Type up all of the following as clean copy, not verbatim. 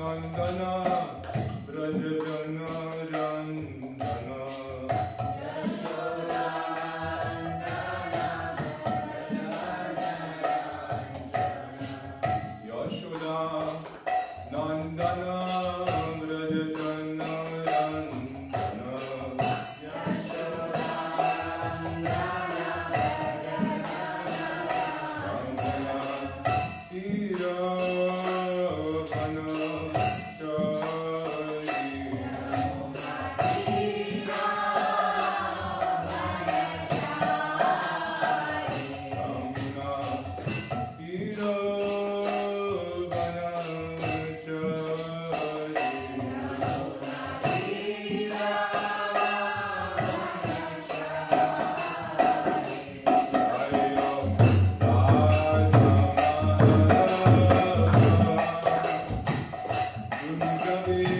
Nandana Brajajana Randana Yashoda Nandana Brajajana Randana Amen.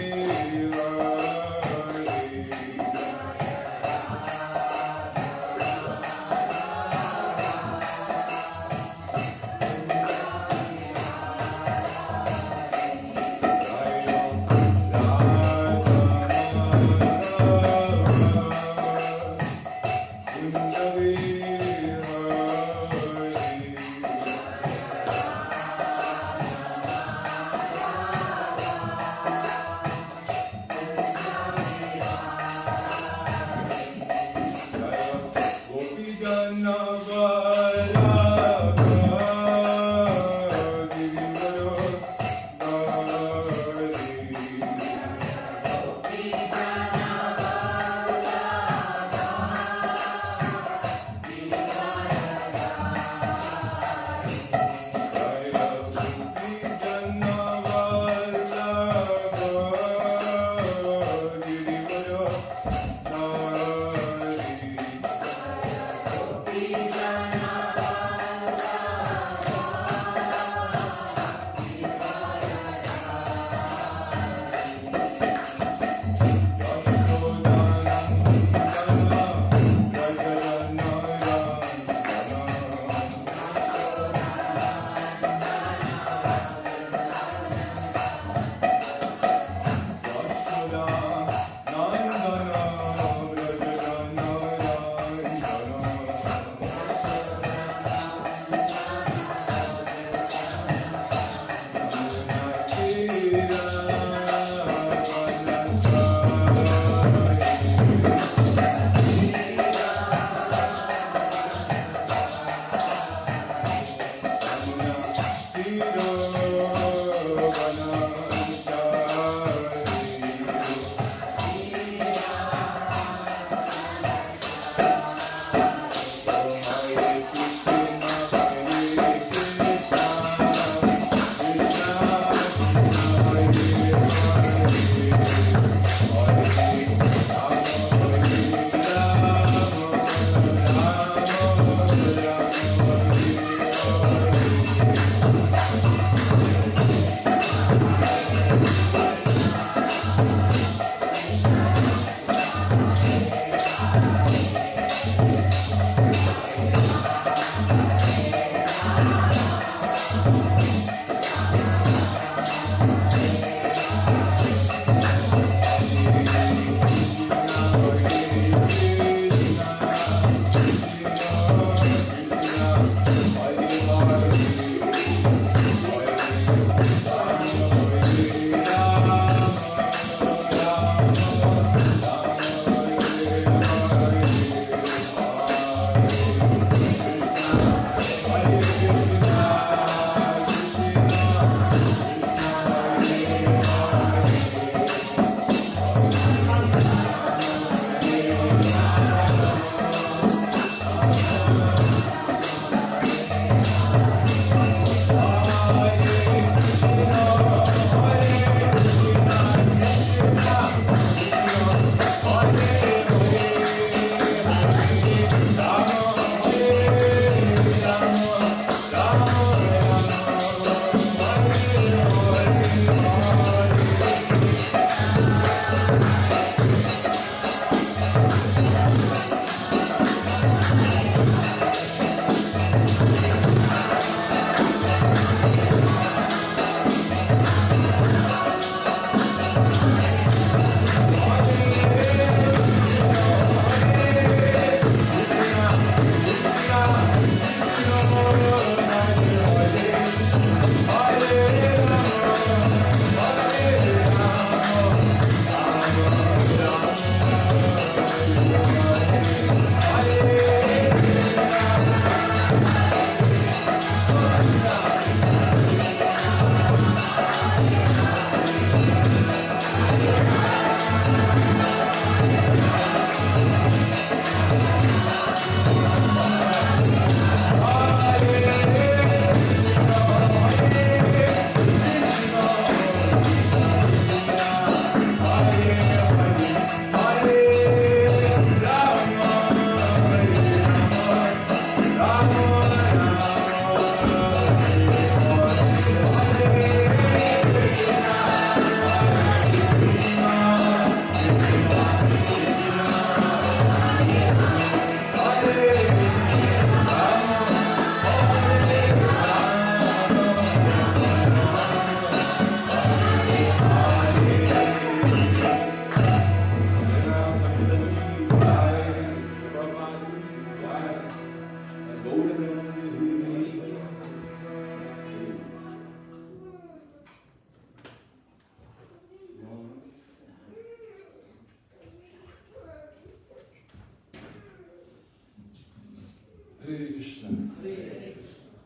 Hare Krishna. Hare Krishna.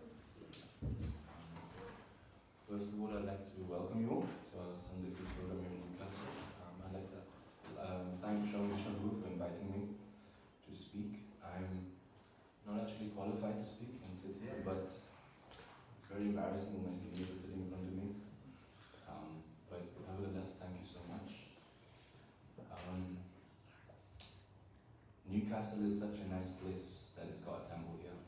First of all, I'd like to welcome you all to our Sunday Feast program here in Newcastle. I'd like to thank Shami Shabu for inviting me to speak. I'm not actually qualified to speak and sit here, but it's very embarrassing when my seniors are sitting in front of me. But nevertheless, thank you so much. Newcastle is such a nice place that it's got a temple here.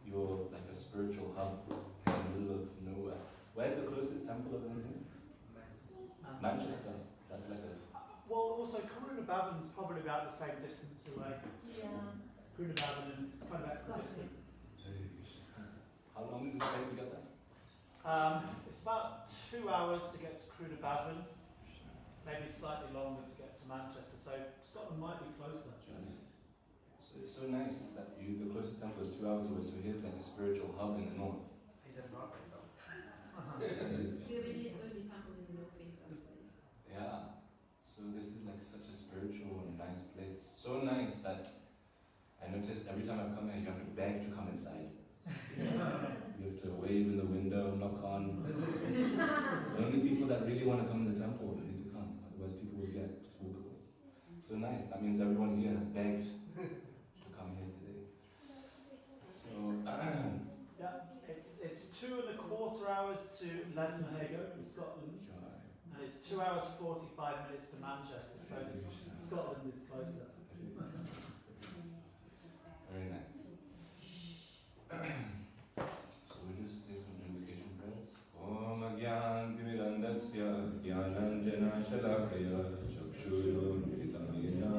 You're like a spiritual hub in the middle of nowhere. Where's the closest temple of anything? Manchester. That's like a... Well, also Karuna Bhavan's probably about the same distance away. Yeah. Karuna Bhavan is kind of equidistant. How long does it take to get there? It's about 2 hours to get to Karuna Bhavan, maybe slightly longer to get to Manchester, so Scotland might be closer. So it's so nice that the closest temple is 2 hours away, so here's like a spiritual hub in the north. He didn't write myself. You really only sample in the North Face actually. Yeah. So this is like such a spiritual and nice place. So nice that I noticed every time I come here, you have to beg to come inside. You have to wave in the window, knock on. Only people that really want to come in the temple need to come. Otherwise people will get to walk away. So nice. That means everyone here has begged to come here today. So Yeah, it's 2.25 hours to Lesmahago in Scotland, and it's 2 hours 45 minutes to Manchester, so Scotland is closer. Very nice. So we'll just say some invocation prayers. Om Agyan Timirandasya Gyananjana Shalakaya Chakshurunritamena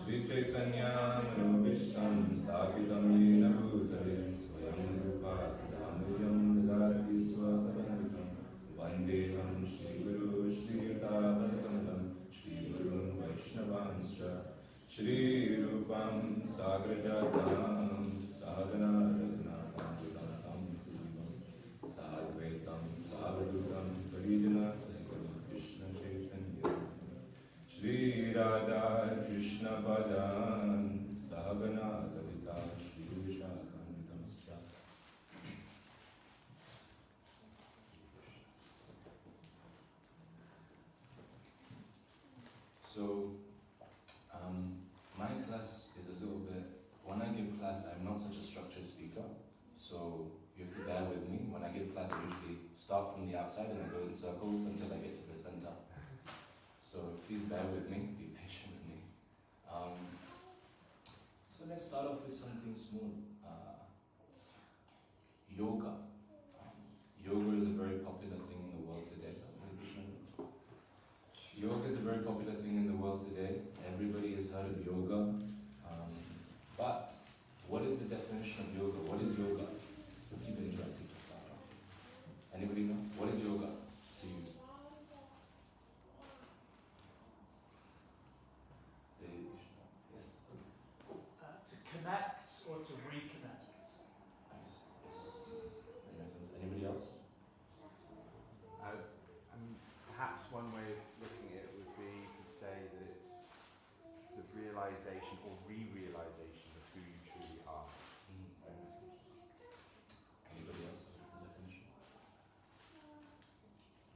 Sri Chaitanya Manobishtam Sthapitam Yena Bhutale Swayam Rupa Damayam Dadati Swakaranvikam Vandeham Shri Guru Shri Yutabhadakamalam Shri Gurun Vaishnavanscha Shri Rupam Sagrajatam Sagana Raghunatham Sivam Sadvaitam Savadutam Parijana Sangam Krishna Chaitanya Shri Radha Krishna Padan Sagana Lalita Shri Vishakamitam Scha. So my class is a little bit, when I give class, I'm not such a structured speaker, so you have to bear with me. When I give class, I usually start from the outside and I go in circles until I get to the center. So please bear with me, be patient with me. So let's start off with something small. Yoga. Yoga is a very popular thing in the world today. Yoga is a very popular thing in the world today. Everybody has heard of yoga. But what is the definition of yoga? What is yoga? Keep it interactive to start off. Anybody know? What is yoga to you? Yes. To connect or to reconnect. Nice. Yes. Anybody else? Perhaps one way of looking at it would be to say that it's the realization or re-realization of who you truly are. Very nice. Anybody else have a definition?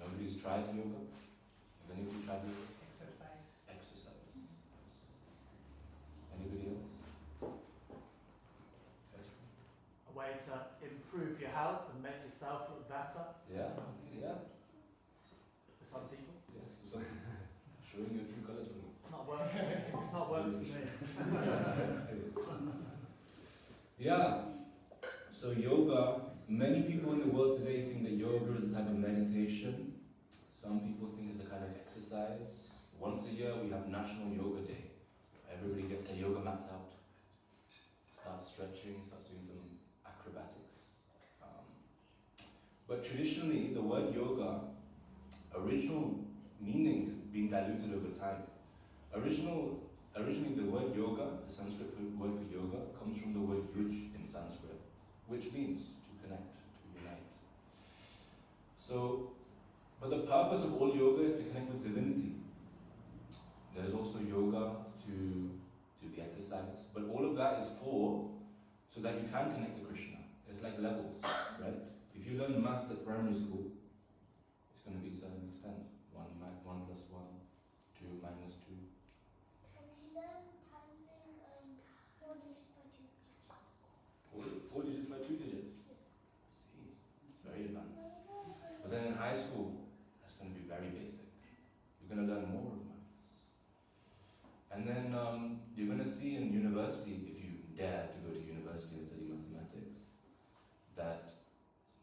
Nobody's tried yoga? Has anybody tried yoga? Exercise. Yes. Anybody else? Yes. A way to improve your health and make yourself look better Yeah, okay, yeah. for some people. Yes, for some. Showing your true colors for me. It's not working. It's not working for me. Yeah. So yoga, many people in the world today think that yoga is a type of meditation. Some people think it's a kind of exercise. Once a year we have National Yoga Day. Everybody gets their yoga mats out. Starts stretching, starts doing some acrobatics. But traditionally, the word yoga, original meaning is being diluted over time. Originally the word yoga, the Sanskrit word for yoga, comes from the word yuj in Sanskrit, which means to connect, to unite. So, but the purpose of all yoga is to connect with divinity. There's also yoga to do the exercise. But all of that is so that you can connect to Krishna. It's like levels, right? If you learn maths at primary school, it's going to be a certain extent. 1 plus 1, 2 minus 2. Can you learn times in 4 digits by 2 digits? 4 digits by 2 digits? See, very advanced. But then in high school, that's going to be very basic. You're going to learn more of maths. And then you're going to see in university, if you dare to go to university and study mathematics, that it's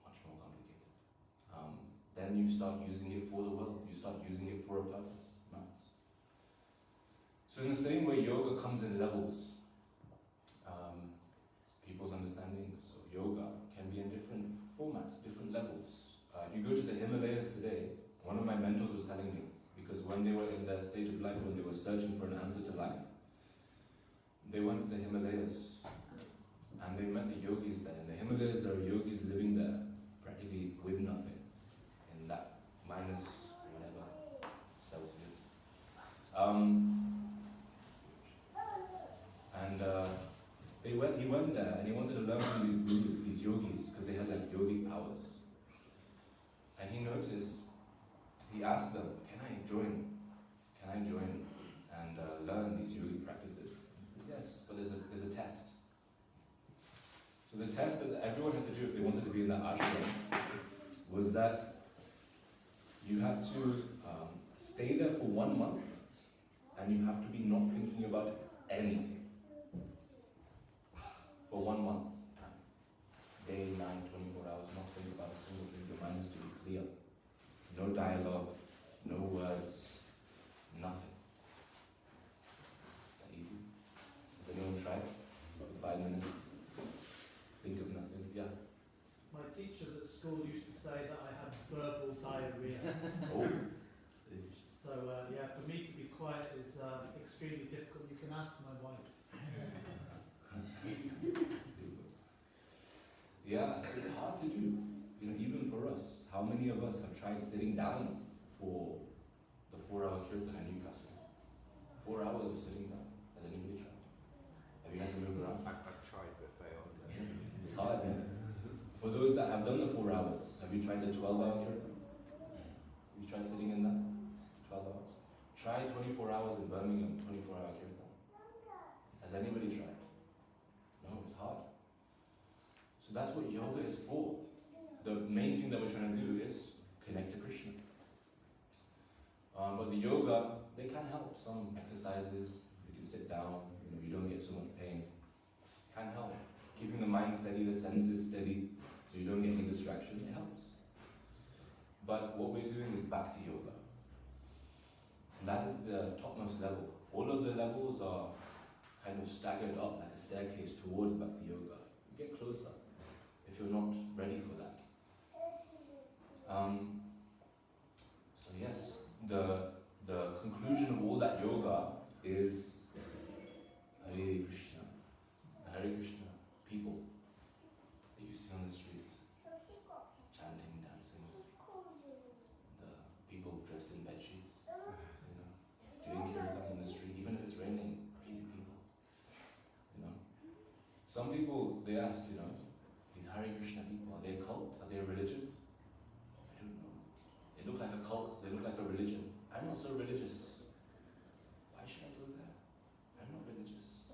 much more complicated. Then you start using it for the world. You start using it for a purpose, maths. So in the same way, yoga comes in levels. People's understandings of yoga can be in different formats, different levels. If you go to the Himalayas today, one of my mentors was telling me, because when they were in their stage of life, when they were searching for an answer to life, they went to the Himalayas and they met the yogis there. In the Himalayas, there are yogis living there practically with nothing in that minus whatever Celsius. He went there and he wanted to learn from these gurus, these yogis, because they had like yogic powers. And he noticed, he asked them, can I join and learn these yogic practices? He said, yes, but there's a test. So the test that everyone had to do if they wanted to be in that ashram was that you had to stay there for 1 month and you have to be not thinking about anything. For 1 month. Day, night, 24 hours, not think about a single thing. Your mind is to be clear. No dialogue, no words, nothing. Is that easy? Has anyone tried? For 5 minutes? Think of nothing? Yeah. My teachers at school used to say that I had verbal diarrhea. Oh. So yeah, for me to be quiet is extremely difficult. You can ask my wife. Yeah, so it's hard to do. Even for us. How many of us have tried sitting down for the 4-hour kirtan in Newcastle? 4 hours of sitting down. Has anybody tried? Have you had to move around? I've tried but failed. It's hard, man. For those that have done the 4 hours, have you tried the 12-hour kirtan? Have you tried sitting in that? 12 hours? Try 24 hours in Birmingham, 24-hour kirtan. Has anybody tried? No, it's hard. So that's what yoga is for. The main thing that we're trying to do is connect to Krishna. But the yoga, they can help. Some exercises, you can sit down, you don't get so much pain. Can help. Keeping the mind steady, the senses steady, so you don't get any distraction, it helps. But what we're doing is Bhakti yoga. And that is the topmost level. All of the levels are kind of staggered up like a staircase towards Bhakti yoga. You get closer if you're not ready for that. So yes, the conclusion of all that yoga is Hare Krishna. Hare Krishna people that you see on the street, chanting, dancing, the people dressed in bed sheets, doing kirtan in the street, even if it's raining, crazy people. Some people, they ask, these Hare Krishna people, are they a cult? Are they a religion? I don't know. They look like a cult, they look like a religion. I'm not so religious. Why should I go there? I'm not religious.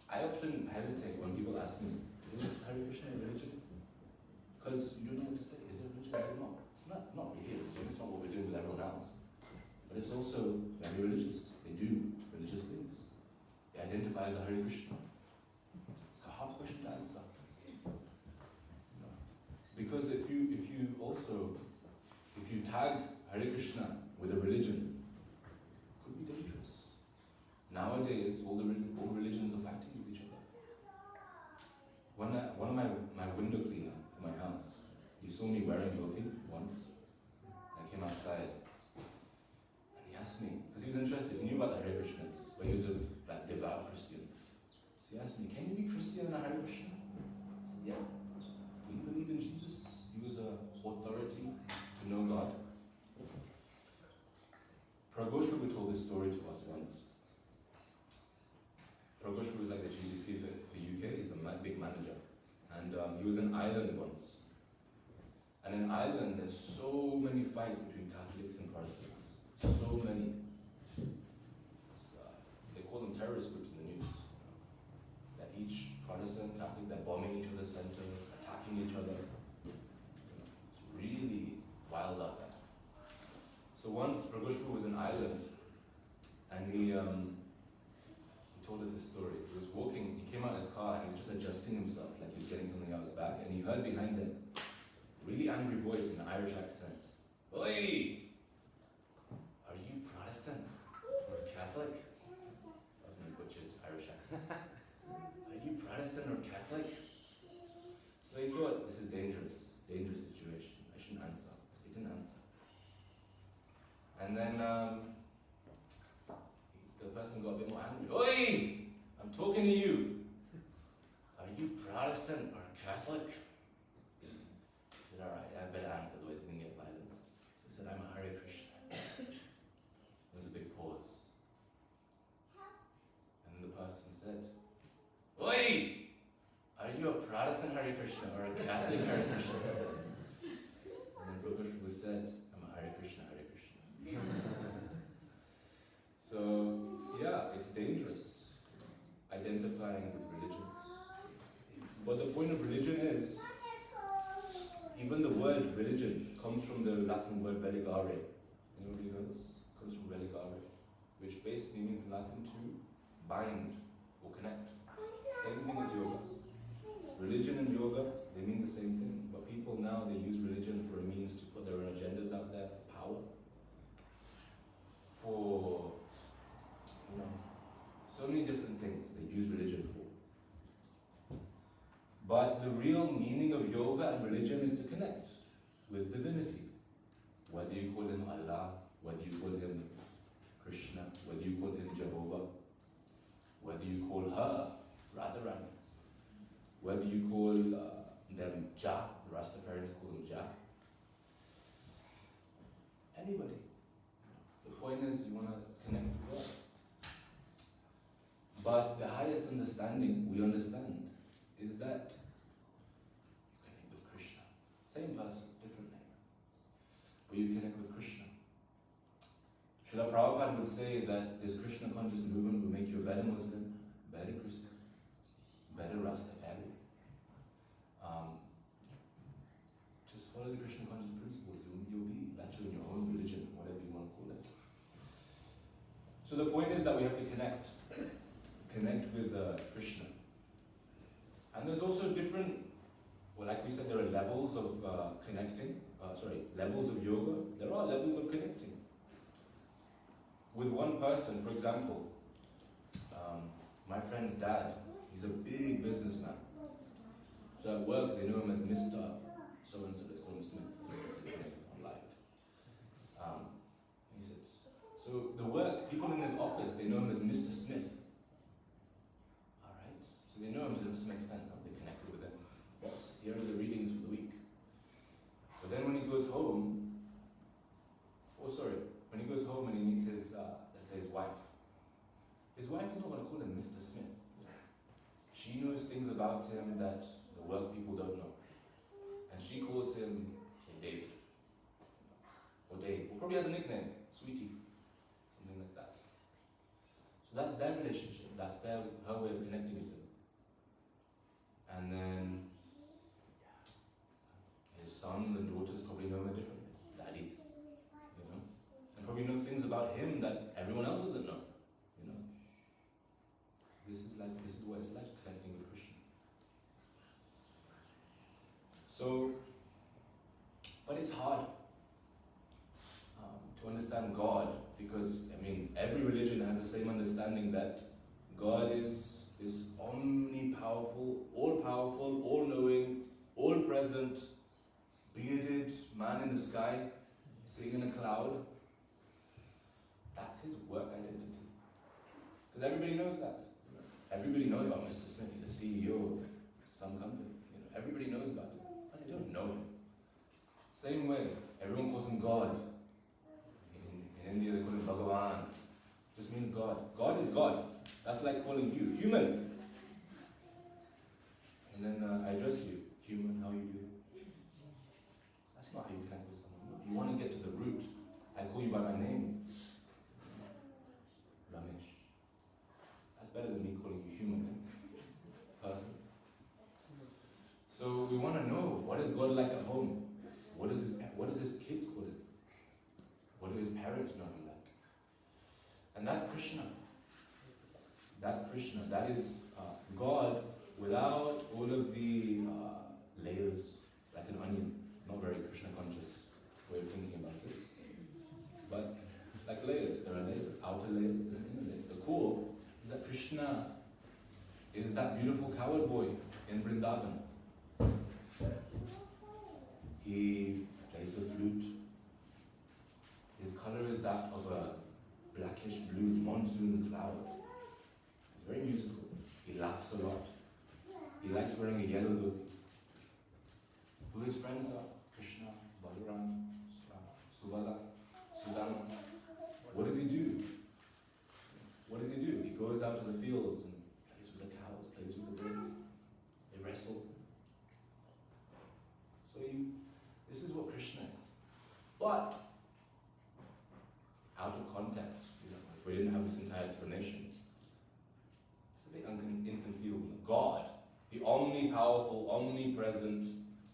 I often hesitate when people ask me, is Hare Krishna a religion? Because you don't know what to say. Is it a religion? Is it not? It's not really a religion. It's not what we're doing with everyone else. But it's also very religious. They do religious things. They identify as a Hare Krishna. It's a hard question to answer. Because if you tag Hare Krishna with a religion, it could be dangerous. Nowadays, all religions are fighting with each other. One of my window cleaner for my house, he saw me wearing dhoti once. I came outside, and he asked me, because he was interested, he knew about the Hare Krishnas, but he was a devout Christian. So he asked me, can you be Christian and a Hare Krishna? I said, yeah. Do you believe in Jesus? He was an authority to know God. Prabhupada told this story to us once. he was in Ireland once. And in Ireland, there's so many fights between Catholics and Protestants. So many. They call them terrorist groups in the news. That each Protestant, Catholic, they're bombing each other's centers, attacking each other. It's really wild out there. So once Prabhupada was in Ireland, and he told us this story. He was walking, he came out of his car and he was just adjusting himself, like he was getting something out of his back, and he heard behind him a really angry voice in an Irish accent. Oi! Are you Protestant or Catholic? That was my butchered Irish accent. Are you Protestant or Catholic? So he thought, this is dangerous situation. I shouldn't answer. So he didn't answer. And then the person got a bit more angry. Oi! I'm talking to you. Are you Protestant or Catholic? He said, alright, I better answer, otherwise it's going to get violent. So he said, I'm a Hare Krishna. There was a big pause. And then the person said, Oi! Are you a Protestant Hare Krishna or a Catholic Hare Krishna? And then Prabhupada said, I'm a Hare Krishna, Hare Krishna. So, yeah, it's dangerous identifying with religions. But the point of religion is, even the word religion comes from the Latin word religare. Anybody knows? It comes from religare, which basically means in Latin to bind or connect. Same thing as yoga. Religion and yoga, they mean the same thing. But people now, they use religion for a means to put their own agendas out there, for power. For, so many different things they use religion for. But the real meaning of yoga and religion is to connect with divinity. Whether you call him Allah, whether you call him Krishna, whether you call him Jehovah, whether you call her Radharani, whether you call them Jah, the Rastafarians call them Jah. Anybody. The point is you want to connect with God. But the highest understanding we understand is that you connect with Krishna. Same person, different name. But you connect with Krishna. Srila Prabhupada would say that this Krishna conscious movement will make you a better Muslim, better Christian, better Rastafari. Just follow the Krishna conscious principles. You'll be better in your own religion, whatever you want to call it. So the point is that we have to connect with Krishna. And there's also different, well, like we said, there are levels of levels of yoga. There are levels of connecting. With one person, for example, my friend's dad, he's a big businessman. So at work, they know him as Mr. So-and-so, let's call him Smith, on live. He said, so the work, people in his office, they know him as Mr. Smith. Alright, so they know him to some extent, they're connected with him. Yes, here are the readings for the week. But then when he goes home, when he goes home and he meets his, let's say his wife is not going to call him Mr. Smith. She knows things about him that the work people don't know. And she calls him, say, David. Or Dave. Or probably has a nickname, Sweetie. Something like that. So that's their relationship. That's her way of connecting with him. And then his sons and daughters probably know him differently. Daddy. And probably know things about him that everyone else doesn't know. This is what it's like connecting with Krishna. So, but it's hard to understand God because, every religion has the same understanding that God is this omnipowerful, all-powerful, all-knowing, all-present, bearded man in the sky, sitting in a cloud. That's his work identity. Because everybody knows that. Everybody knows about Mr. Smith. He's a CEO of some company. Everybody knows about him, but they don't know him. Same way, everyone calls him God. In India, they call him Bhagavan. Just means God. God is God. That's like calling you human. And then I address you, human, how are you doing? That's not how you connect with someone. No, you want to get to the root. I call you by my name. Ramesh. That's better than me calling you human, person. So we want to know, what is God like at home? What does his kids call him? What do his parents know him like? And that's Krishna. That's Krishna. That is God without all of the layers, like an onion. Not very Krishna conscious way of thinking about it. But like layers, there are layers, outer layers, there are inner layers. The core is that Krishna is that beautiful coward boy in Vrindavan. He plays the flute. His color is that of a blackish blue monsoon cloud. He's very musical. He laughs a lot. He likes wearing a yellow dhoti. Who his friends are? Krishna, Balarama, Subala, Sudama. What does he do? What does he do? He goes out to the fields and plays with the cows, plays with the birds. They wrestle. So this is what Krishna is. But out of context, if we didn't have this entire explanation, it's a bit inconceivable. God, the omnipowerful, omnipresent,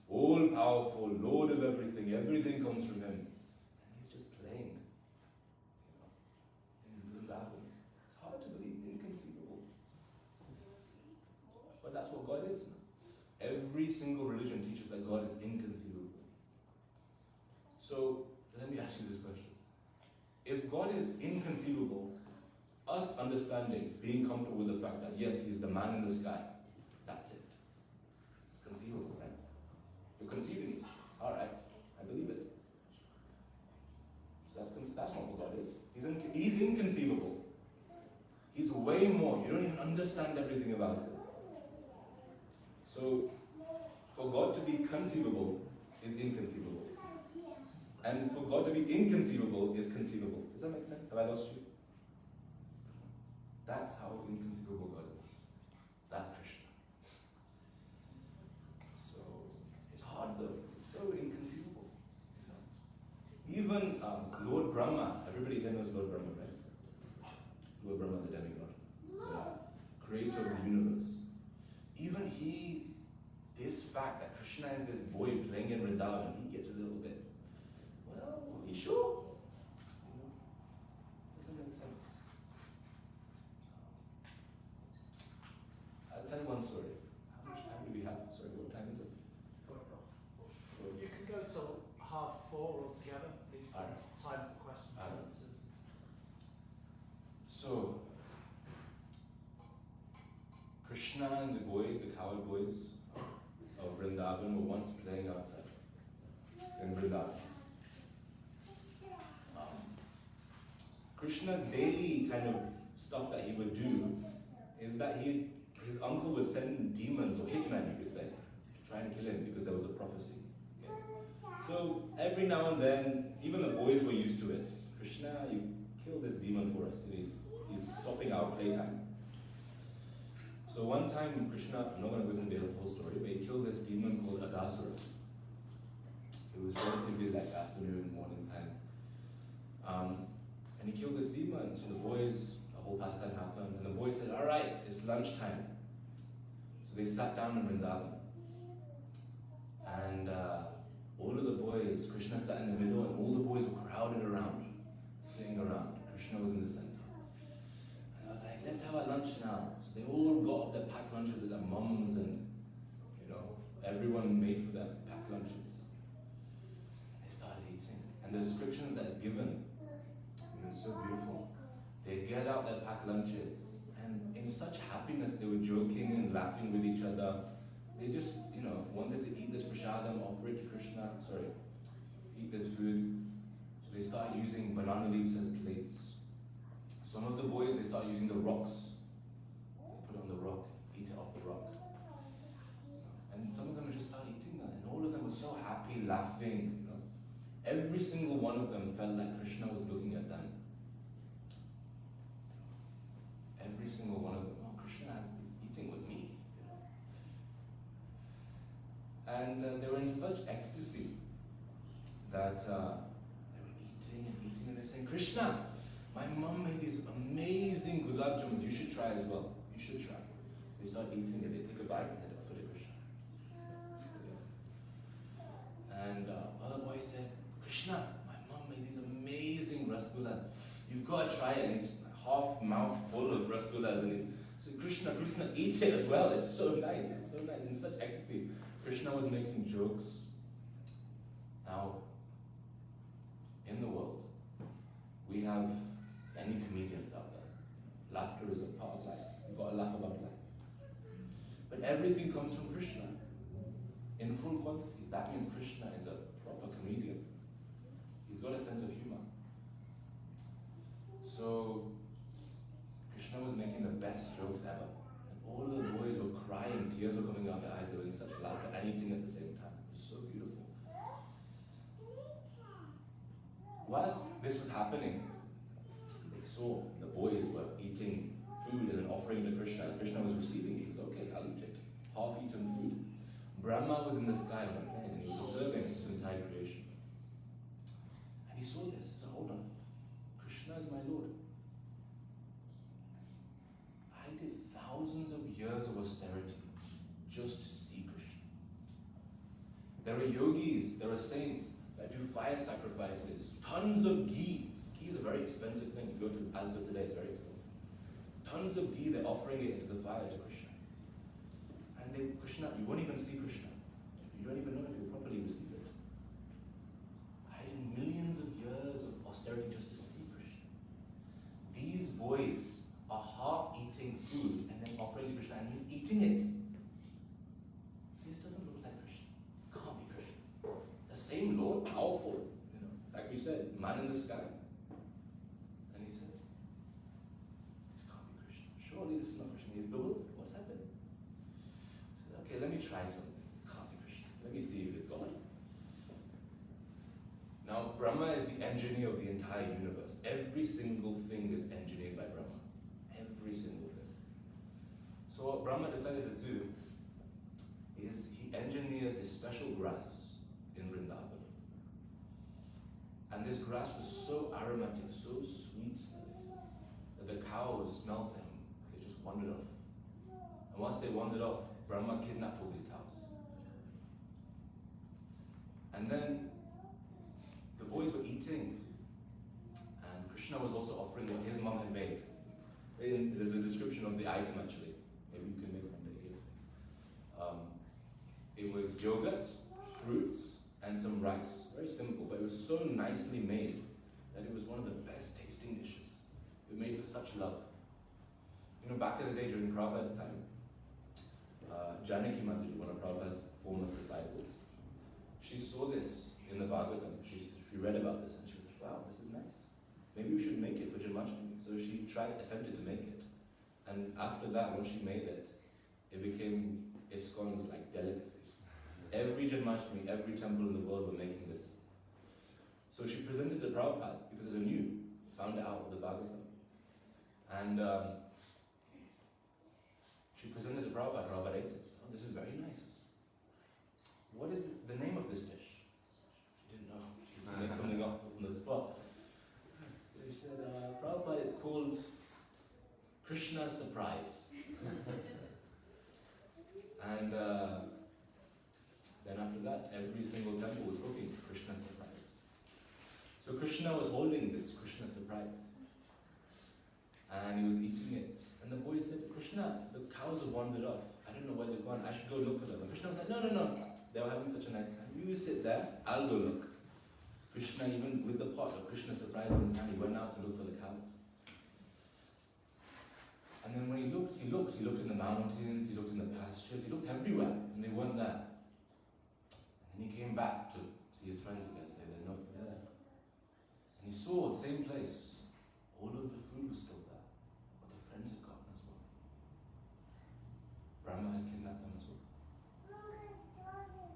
all-powerful, Lord of everything, everything comes from him. And he's just playing. In Vrindavan. It's hard to believe, inconceivable. But that's what God is. Every single religion teaches that God is inconceivable. So, let me ask you this question. If God is inconceivable, us understanding, being comfortable with the fact that yes, he's the man in the sky, that's it. It's conceivable, right? You're conceiving it. Alright, I believe it. So that's not what God is. He's inconceivable. He's way more. You don't even understand everything about it. So, for God to be conceivable is inconceivable. And for God to be inconceivable is conceivable. Does that make sense? Have I lost you? That's how inconceivable God is. That's Krishna. So, it's hard though. It's so inconceivable. Even Lord Brahma, everybody here knows Lord Brahma, right? Lord Brahma, the demigod, the creator of the universe. Even he, this fact that Krishna is this boy playing in Vrindavan, he gets a little bit, well, are you sure? Doesn't make sense. I'll tell you one story. How much time do we have? Sorry, what time is it? 4 o'clock. You can go till 4:30 altogether. Leave some time for questions and answers. So, Krishna and the boys, the coward boys of Vrindavan, were once playing outside in Vrindavan. Krishna's daily kind of stuff that he would do is that his uncle would send demons, or hitmen you could say, to try and kill him because there was a prophecy. Okay? So every now and then, even the boys were used to it. Krishna, you kill this demon for us. He's stopping our playtime. So one time Krishna, I'm not going to go into the whole story, but he killed this demon called Aghasura. It was relatively like afternoon, morning time. And he killed this demon. So the boys, a whole pastime happened, and the boys said, all right, it's lunchtime. So they sat down in Vrindavan. And all of the boys, Krishna sat in the middle, and all the boys were crowded around, sitting around. Krishna was in the center. And they were like, let's have our lunch now. So they all got up their packed lunches with their mums, and everyone made for them packed lunches. They started eating. And the descriptions that is given, it's so beautiful. They'd get out their packed lunches, and in such happiness they were joking and laughing with each other. They just, wanted to eat this prasadam, offer it to Krishna, eat this food. So they started using banana leaves as plates. Some of the boys, they started using the rocks. They put it on the rock, eat it off the rock. And some of them would just start eating that, and all of them were so happy, laughing. Every single one of them felt like Krishna was looking at them. Every single one of them, Krishna is eating with me. And they were in such ecstasy that they were eating and eating, and they're saying, Krishna, my mom made these amazing gulab jamuns. You should try as well. You should try. They start eating it. They take a bite and they offer to Krishna. And other boy said, Krishna, my mom made these amazing rasgullas. You've got to try it. And he's half mouth full of rasgullas, and he's so Krishna, eat it as well. It's so nice. It's so nice. In such ecstasy, Krishna was making jokes. Now, in the world, we have many comedians out there. Laughter is a part of life. You've got to laugh about life. But everything comes from Krishna in full quantity. That means Krishna is a proper comedian. He's got a sense of humor. So, Krishna was making the best jokes ever. And all of the boys were crying, tears were coming out their eyes, they were in such laughter and eating at the same time. It was so beautiful. Whilst this was happening, they saw the boys were eating food and then offering to Krishna, and Krishna was receiving it. He was okay, I'll eat it. Half-eaten food. Brahma was in the sky on a plane, and he was observing his entire creation. And he saw this. He said, hold on. Krishna is my Lord. I did thousands of years of austerity just to see Krishna. There are yogis, there are saints that do fire sacrifices, tons of ghee. Ghee is a very expensive thing. You go to Asda today, it's very expensive. Tons of ghee, they're offering it into the fire to Krishna. And Krishna, you won't even see Krishna. You don't even know if you'll properly receive it. I did millions of years of austerity just to see Krishna. These boys are half eating food and then offering to Krishna, and he's eating it. This doesn't look like Krishna. Can't be Krishna. The same Lord, powerful, like we said, man in the sky. And he said, this can't be Krishna. Surely this is not Krishna. He's bewildered. What's happened? He said, okay, let me try something. It can't be Krishna. Let me see if it's God. Now, Brahma is the engineer of the entire universe. Every single thing is engineered by Brahma. Every single thing. So what Brahma decided to do is he engineered this special grass in Vrindavan. And this grass was so aromatic, so sweet smelling, that the cows smelled him. They just wandered off. And once they wandered off, Brahma kidnapped all these cows. And then the boys were eating, and Krishna was also offering what his mom had made. There's a description of the item actually. Maybe you can make one day. It was yogurt, fruits, and some rice. Very simple, but it was so nicely made that it was one of the best tasting dishes. It made with such love. Back in the day during Prabhupada's time, Janaki Mataji, one of Prabhupada's foremost disciples, she saw this in the Bhagavatam. She read about this and she was like, wow, this is nice. Maybe we should make it for Janmashtami. So she attempted to make it. And after that, when she made it, it became ISKCON's delicacy. Every Janmashtami, every temple in the world were making this. So she presented it to Prabhupada because as a new, found it out of the Bhagavatam. And she presented it to Prabhupada. Prabhupada ate it. Oh, this is very nice. What is the name of this dish? She didn't know. She had to make something up on the spot. So she said, Prabhupada, it's called Krishna's Surprise. And then after that, every single temple was cooking Krishna's Surprise. So Krishna was holding this Krishna's Surprise. And he was eating it. And the boy said, Krishna, the cows have wandered off. I don't know where they've gone. I should go look for them. And Krishna was like, no. They were having such a nice time. You sit there, I'll go look. Krishna, even with the pot of Krishna's Surprise in his hand, he went out to look for the cows. And then when he looked in the mountains, he looked in the pastures, he looked everywhere, and they weren't there. And then he came back to see his friends again, say they're not there. And he saw the same place. All of the food was still there, but the friends had gone as well. Brahma had kidnapped them as well.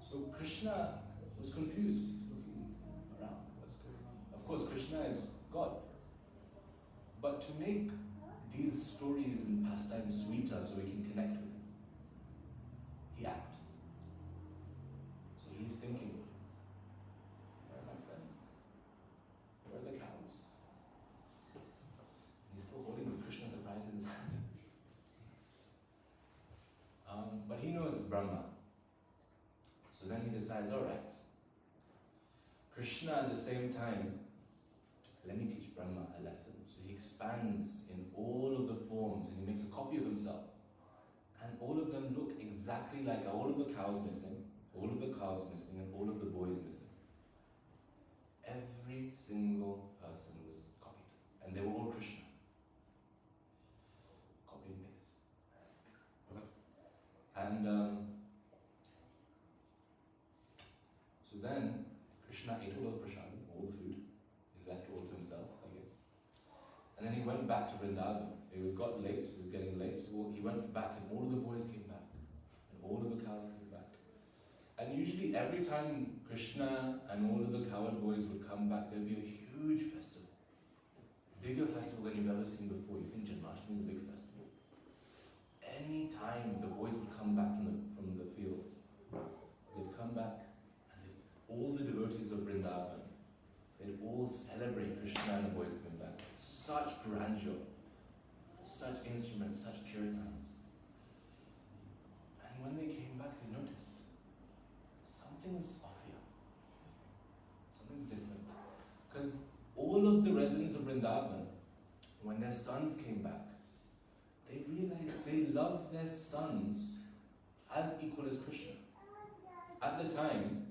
So Krishna was confused. He's looking around. What's going on? Of course, Krishna is God. But to make these stories and pastimes sweeter so we can connect with him, he acts. Krishna at the same time, let me teach Brahma a lesson. So he expands in all of the forms and he makes a copy of himself. And all of them look exactly like all of the cows missing, all of the calves missing, and all of the boys missing. Every single person was copied. And they were all Krishna. Copy and paste. And so then Krishna ate all of the prasadam, all the food. He left all to himself, I guess. And then he went back to Vrindavan. It got late, it was getting late, so he went back and all of the boys came back. And all of the cows came back. And usually every time Krishna and all of the cow and boys would come back, there'd be a huge festival. Bigger festival than you've ever seen before. You think Janmashtami is a big festival. Any time the boys would come back from the fields, they'd come back and all the devotees of Vrindavan, they'd all celebrate Krishna and the boys coming back. Such grandeur, such instruments, such kirtans. And when they came back, they noticed something's off here. Something's different. Because all of the residents of Vrindavan, when their sons came back, they realized they loved their sons as equal as Krishna. At the time,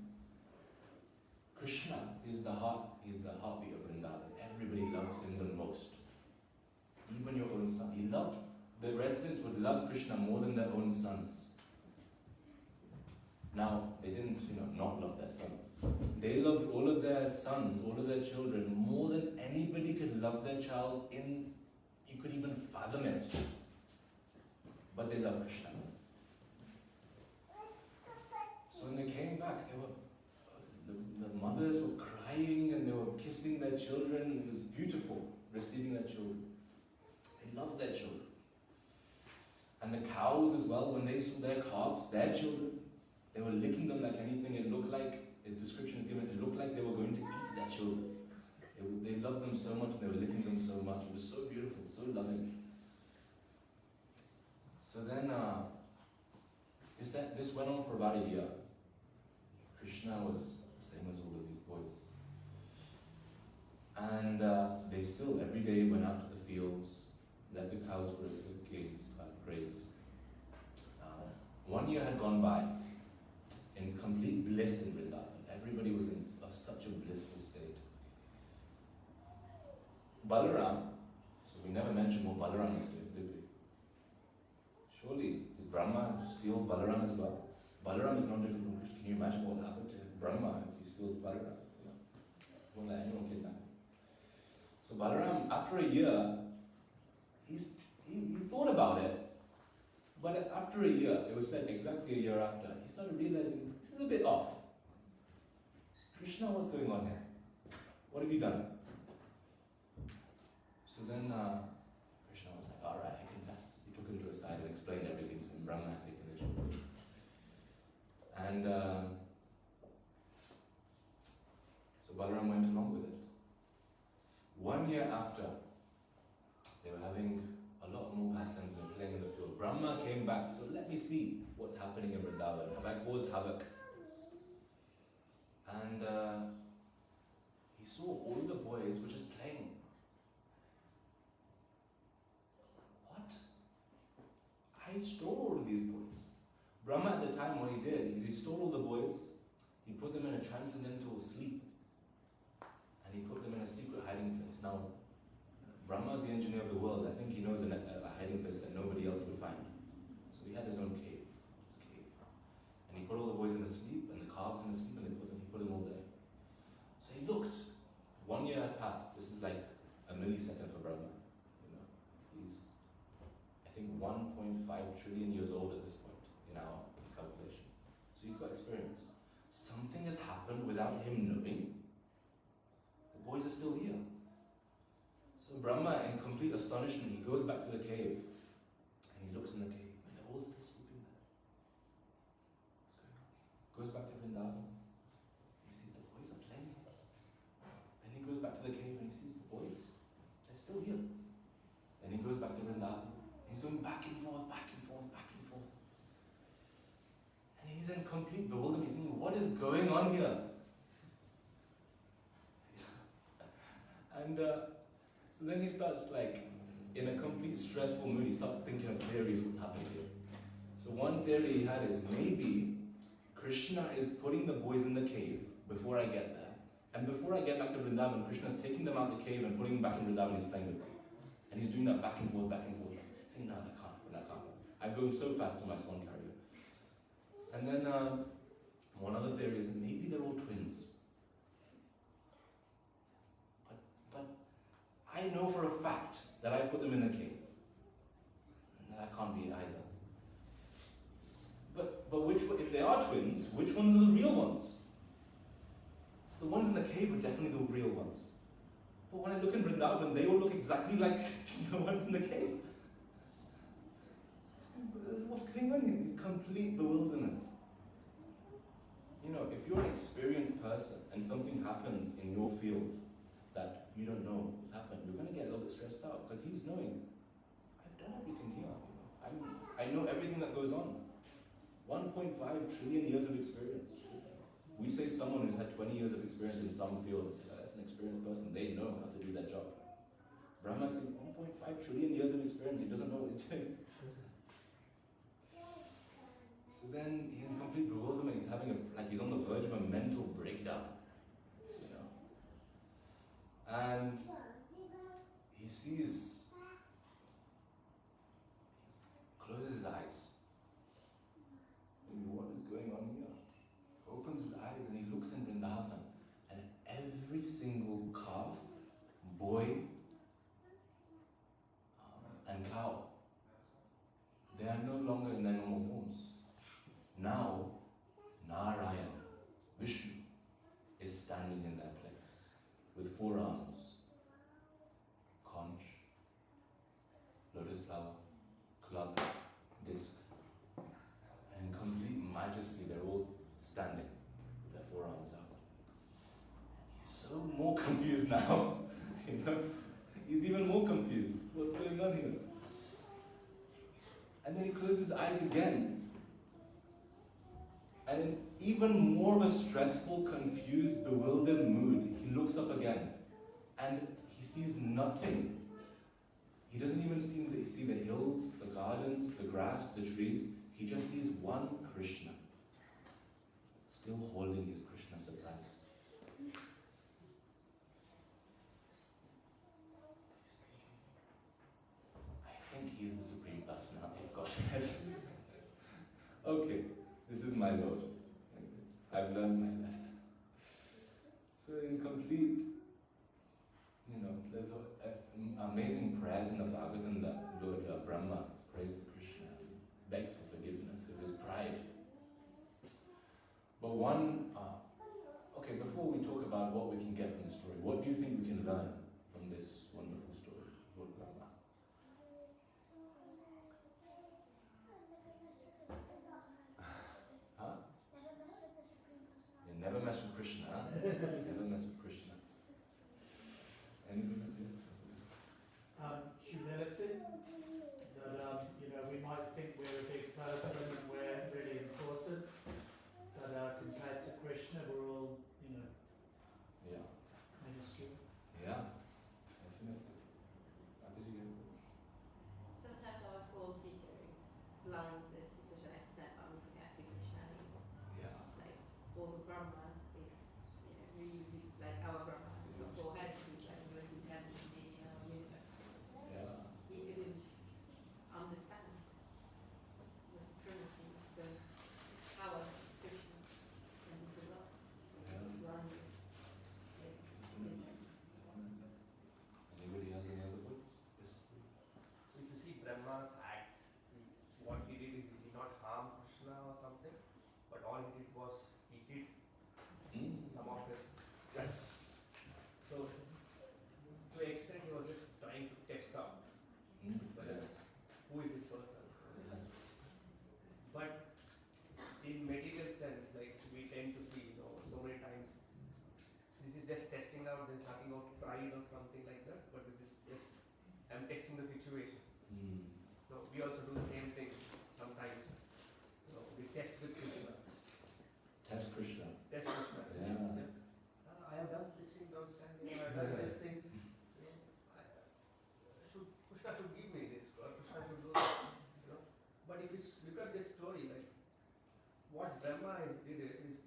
Krishna is the heartbeat of Vrindavan. Everybody loves him the most. Even your own son. The residents would love Krishna more than their own sons. Now, they didn't, not love their sons. They loved all of their sons, all of their children, more than anybody could love their child you could even fathom it. But they loved Krishna. So when they came back, the mothers were crying and they were kissing their children. It was beautiful, receiving their children. They loved their children. And the cows as well, when they saw their calves, their children, they were licking them like anything. It looked like, a description is given, it looked like they were going to eat their children. They loved them so much, they were licking them so much. It was so beautiful, so loving. So then, this went on for about a year. Krishna was the same as all of these boys. And they still, every day, went out to the fields, let the cows graze. 1 year had gone by in complete bliss in Vrindavan. Everybody was in such a blissful state. Balaram, so we never mentioned what Balaram is doing, did we? Surely, did Brahma steal Balaram as well? Balaram is not different from Krishna. Can you imagine what happened to Brahma if he steals Balaram? Won't let anyone kidnap him. So Balaram, after a year, he thought about it, but after a year, it was said exactly a year after, he started realizing, this is a bit off. Krishna, what's going on here? What have you done? So then Krishna was like, alright, I confess. He took him to a side and explained everything to him. Brahma had taken the children. And so Balaram went along with it. 1 year after, they were having a lot more pastimes and playing in the field. Brahma came back, so let me see what's happening in Vrindavan. Have I caused havoc? And he saw all the boys were just playing. What? I stole all of these boys. Brahma at the time, what he did is he stole all the boys, he put them in a transcendental sleep, and he put them in a secret hiding place. Now, Brahma is the engineer of the world. I think he knows a hiding place that nobody else would find. So he had his own cave, And he put all the boys in the sleep, and the calves in the sleep, and he put them all there. So he looked. 1 year had passed. This is like a millisecond for Brahma. He's, I think, 1.5 trillion years old at this point in our calculation. So he's got experience. Something has happened without him knowing. The boys are still here. So Brahma, in complete astonishment, he goes back to the cave and he looks in the cave and they're all still sleeping there. What's going on? Goes back to Vrindavan. He sees the boys are playing. Then he goes back to the cave and he sees the boys. They're still here. Then he goes back to Vrindavan. He's going back and forth, back and forth, back and forth. And he's in complete bewilderment. He's thinking, what is going on here? And so then he starts like, in a complete stressful mood, he starts thinking of theories what's happening here. So one theory he had is maybe Krishna is putting the boys in the cave before I get there. And before I get back to Vrindavan, Krishna's taking them out of the cave and putting them back in Vrindavan and he's playing with them. And he's doing that back and forth, saying, no, that can't happen. I'm going so fast on my swan carrier. And then one other theory is that maybe they're all twins. But I know for a fact that I put them in a cave. And that can't be either. But if they are twins, which ones are the real ones? So the ones in the cave are definitely the real ones. But when I look in Vrindavan, they all look exactly like the ones in the cave. What's going on here? It's complete bewilderment. You know, if you're an experienced person and something happens in your field that you don't know what's happened, you're going to get a little bit stressed out because he's knowing, I've done everything here. You know? I know everything that goes on. 1.5 trillion years of experience. We say someone who's had 20 years of experience in some field, that's an experienced person, they know how to do their job. Brahma's got 1.5 trillion years of experience, he doesn't know what he's doing. So then he's in complete bewilderment, he's on the verge of a mental breakdown. You know. And he sees, closes his eyes. What is going on here? Opens his eyes and he looks in Vrindavan, and every single calf, boy, and cow, they are no longer in their normal forms. Now, Narayan, Vishnu, is standing in their place with 4 arms, conch, lotus flower, club, disc, and in complete majesty, they're all standing with their 4 arms out. He's so more confused now, you know? He's even more confused. What's going on here? And then he closes his eyes again. And in even more of a stressful, confused, bewildered mood, he looks up again. And he sees nothing. He doesn't even see the hills, the gardens, the grass, the trees. He just sees one Krishna, still holding his Krishna surprise. I think he is the Supreme Personality of Godhead. Okay, this is my Lord. I've learned my lesson. So in complete, you know, there's amazing prayers in the Bhagavatam that Lord Brahma prays to Krishna and begs for forgiveness of his pride. But okay, before we talk about what we can get from the story, what do you think we can learn from this wonderful story, Lord Brahma? Huh? Never mess with the Supreme Personality. You never mess with Krishna, huh? Never mess with Krishna. Anything like this? Humility. That you know, we might think we're a big person and we're really important, but compared to Krishna, we're all, you know, Yeah. minuscule. Yeah. Definitely. How did you get it? Sometimes our false ego blinds us to such an extent that we forget who Krishna is. Yeah. Like, all the Brahma is, you know, really, like our Brahma has got 4 heads, he's like the most intelligent being in our universe. Yeah. He didn't understand the supremacy of the power of Krishna, and he forgot. Yeah. He was blinded. Anybody has any other words? Yes. So if you see Brahma's act, what he did is he did not harm Krishna or something, but all he did was he hid some of his. Yes. So to an extent he was just trying to test out whether Yes. who is this person. Yes. But in material sense, like we tend to see, you know, so many times, this is just testing out, then starting out pride or something like that. But this is just I'm testing the situation. So we also do the same thing sometimes. You know, we test with Krishna. Test Krishna. Test Krishna. Yeah. I have done 16 rounds standing. I have done this thing. Krishna should give me this, or Krishna should do this, you know. But if you look at this story, like what Brahma did is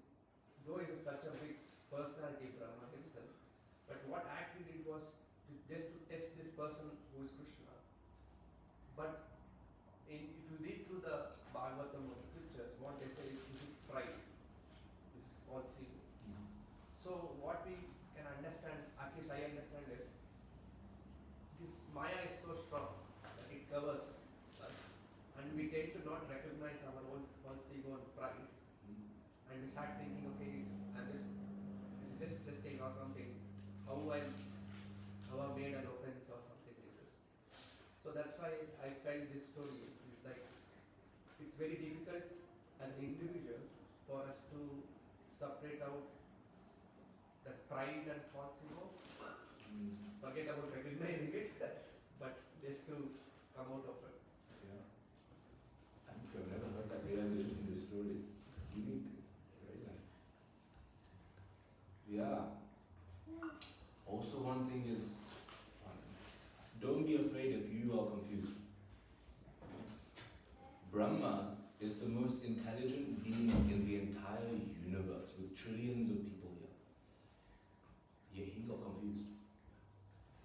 though he is such a big personality, Brahma himself, but what act he did was just to test this person who is Krishna. But if you read through the Bhagavatam or scriptures, what they say is this is pride, this is false ego. So what we can understand, at least I understand, is this Maya is so strong that it covers us, and we tend to not recognize our own false ego and pride, and we start thinking, okay, this is just testing or something, how I made an offense or something like this. So that's why I felt this story is like, it's very difficult as an individual for us to separate out the pride and false ego. Forget about recognizing it, but just to come out of it. Yeah. Thank you. I've never heard that realization in this story. Unique. Very nice. Yeah. Also, one thing is, don't be afraid if you are confused. Brahma is the most intelligent being in the entire universe, with trillions of people here. Yet he got confused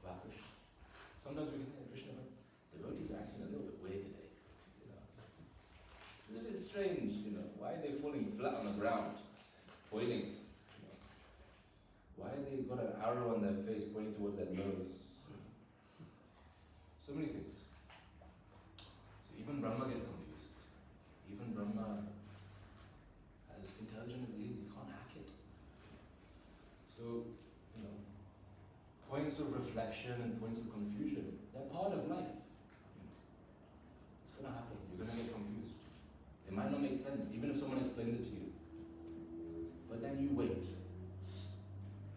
about Krishna. Sometimes we can say, Krishna, devotees are acting a little bit weird today. You know? It's a little bit strange, you know. Why are they falling flat on the ground, pointing? You know? Why have they got an arrow on their face pointing towards their nose? So many things. So even Brahma gets confused. Even Brahma, as intelligent as he is, he can't hack it. So, you know, points of reflection and points of confusion, they're part of life. You know. It's going to happen. You're going to get confused. It might not make sense, even if someone explains it to you. But then you wait.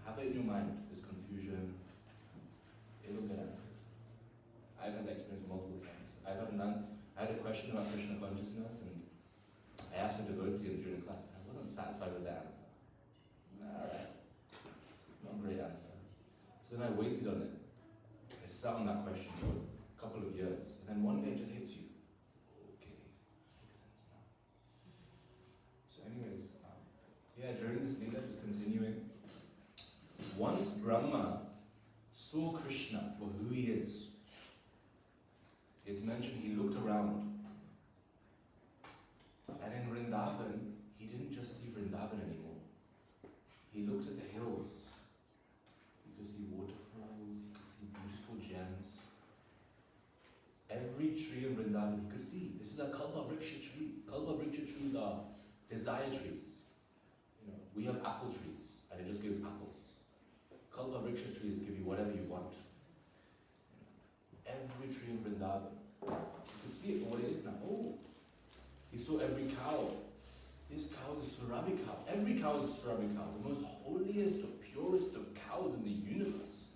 Have it in your mind, this confusion. It'll get answered. I've had that experience multiple times. I had a question about Krishna consciousness, and I asked a devotee during class, and I wasn't satisfied with the answer. Alright. Not a great answer. So then I waited on it. I sat on that question for a couple of years, and then one day it just hits you. Okay, makes sense now. So anyways, during this Leela, just continuing. Once Brahma saw Krishna for who he is, it's mentioned he looked around. And in Vrindavan, he didn't just see Vrindavan anymore. He looked at the hills. He could see waterfalls, he could see beautiful gems. Every tree in Vrindavan he could see. This is a Kalpa Vriksha tree. Kalpa Vriksha trees are desire trees. You know, we have apple trees, and it just gives apples. Kalpa Vriksha trees give you whatever you want. Every tree in Vrindavan. You could see it for what it is now. Oh, he saw every cow. This cow is a Surabhi cow. Every cow is a Surabhi cow. The most holiest, of purest of cows in the universe.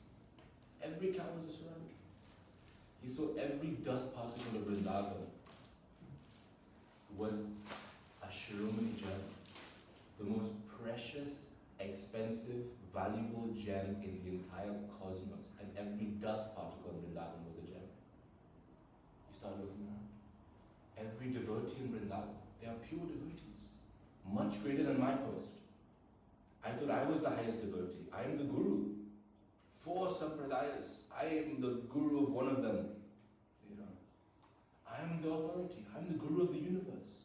Every cow is a Surabhi cow. He saw every dust particle of Vrindavan was a Shiromani gem. The most precious, expensive, valuable gem in the entire cosmos. And every dust particle in Vrindavan was a gem. You start looking around. Every devotee in Vrindavan, they are pure devotees. Much greater than my post. I thought I was the highest devotee. I am the guru. 4 sampradayas. I am the guru of one of them. You know, I am the authority. I am the guru of the universe.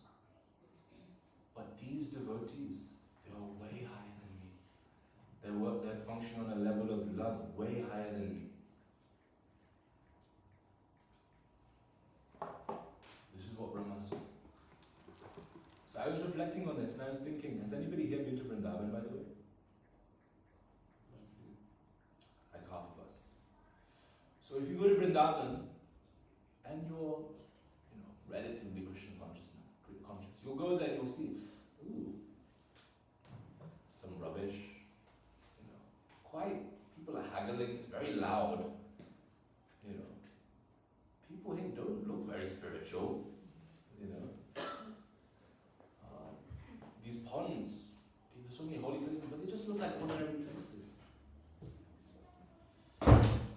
But these devotees, they are way higher than me. They're functioning on a level of love way higher than me. This is what Brahma saw. So I was reflecting on this and I was thinking, has anybody here been to Vrindavan, by the way? Like half of us. So if you go to Vrindavan and you're, you know, relatively Krishna conscious, you'll go there and you'll see, ooh, some rubbish, you know, quiet. People are haggling, it's very loud, you know. People here don't look very spiritual, you know. These ponds, there's so many holy places, but they just look like ordinary places.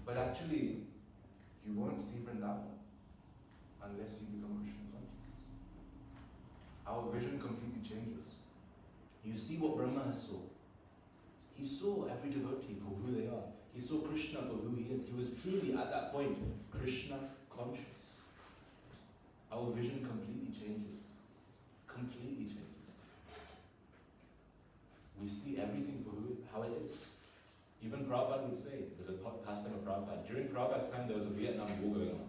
But actually, you won't see Vrindavan unless you become Krishna conscious. Our vision completely changes. You see what Brahma saw. He saw every devotee for who they are. He saw Krishna for who he is. He was truly, at that point, Krishna conscious. Our vision completely changes. Completely changes. We see everything for how it is. Even Prabhupada would say, there's a pastime of Prabhupada. During Prabhupada's time, there was a Vietnam War going on.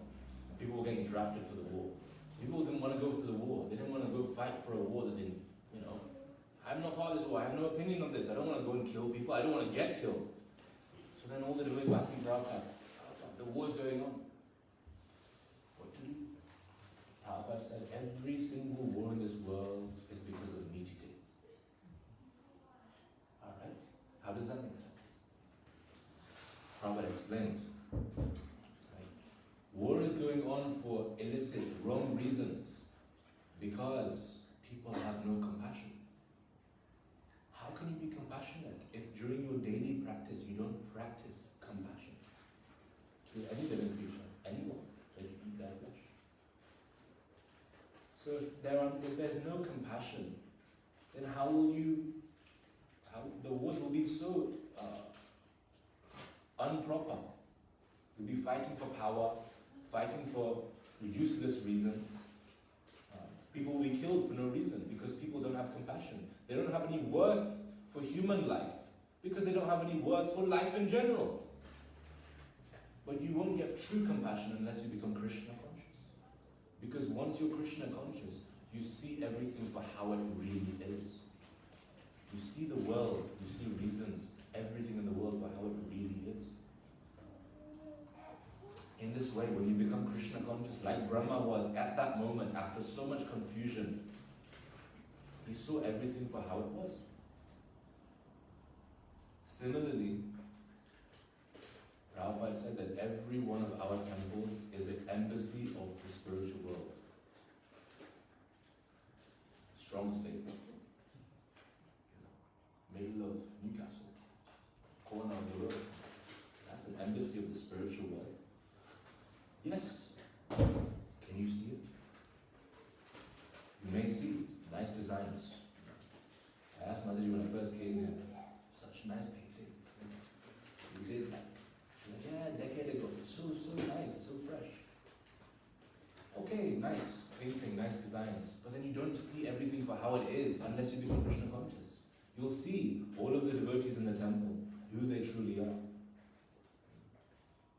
And people were getting drafted for the war. People didn't want to go to the war. They didn't want to go fight for a war that didn't, I'm not part of this war. I have no opinion of this. I don't want to go and kill people. I don't want to get killed. So then all the devotees were asking Prabhupada, the war's going on. What to do? Prabhupada said, every single war in this world is because of meat eating. Alright? How does that make sense? Prabhupada explained. It's like, war is going on for illicit, wrong reasons because people have no compassion. How can you be compassionate if during your daily practice you don't practice compassion to any living creature, anyone that you eat their flesh? So if there's no compassion, then how the wars will be so improper. We'll be fighting for power, fighting for useless reasons. People will be killed for no reason because people don't have compassion. They don't have any worth for human life because they don't have any worth for life in general. But you won't get true compassion unless you become Krishna conscious. Because once you're Krishna conscious, you see everything for how it really is. You see the world, you see reasons, everything in the world for how it really is. In this way, when you become Krishna conscious, like Brahma was at that moment, after so much confusion, he saw everything for how it was. Similarly, Prabhupada said that every one of our temples is an embassy of the spiritual world. Strong statement. Middle of Newcastle, corner of the road. That's an embassy of the spiritual world. Yes. Can you see it? You may see nice designs. I asked Mataji when I first came here, such nice painting. You did that. She's like, yeah, a decade ago. So nice, so fresh. Okay, nice painting, nice designs. But then you don't see everything for how it is unless you become Krishna conscious. You'll see all of the devotees in the temple, who they truly are.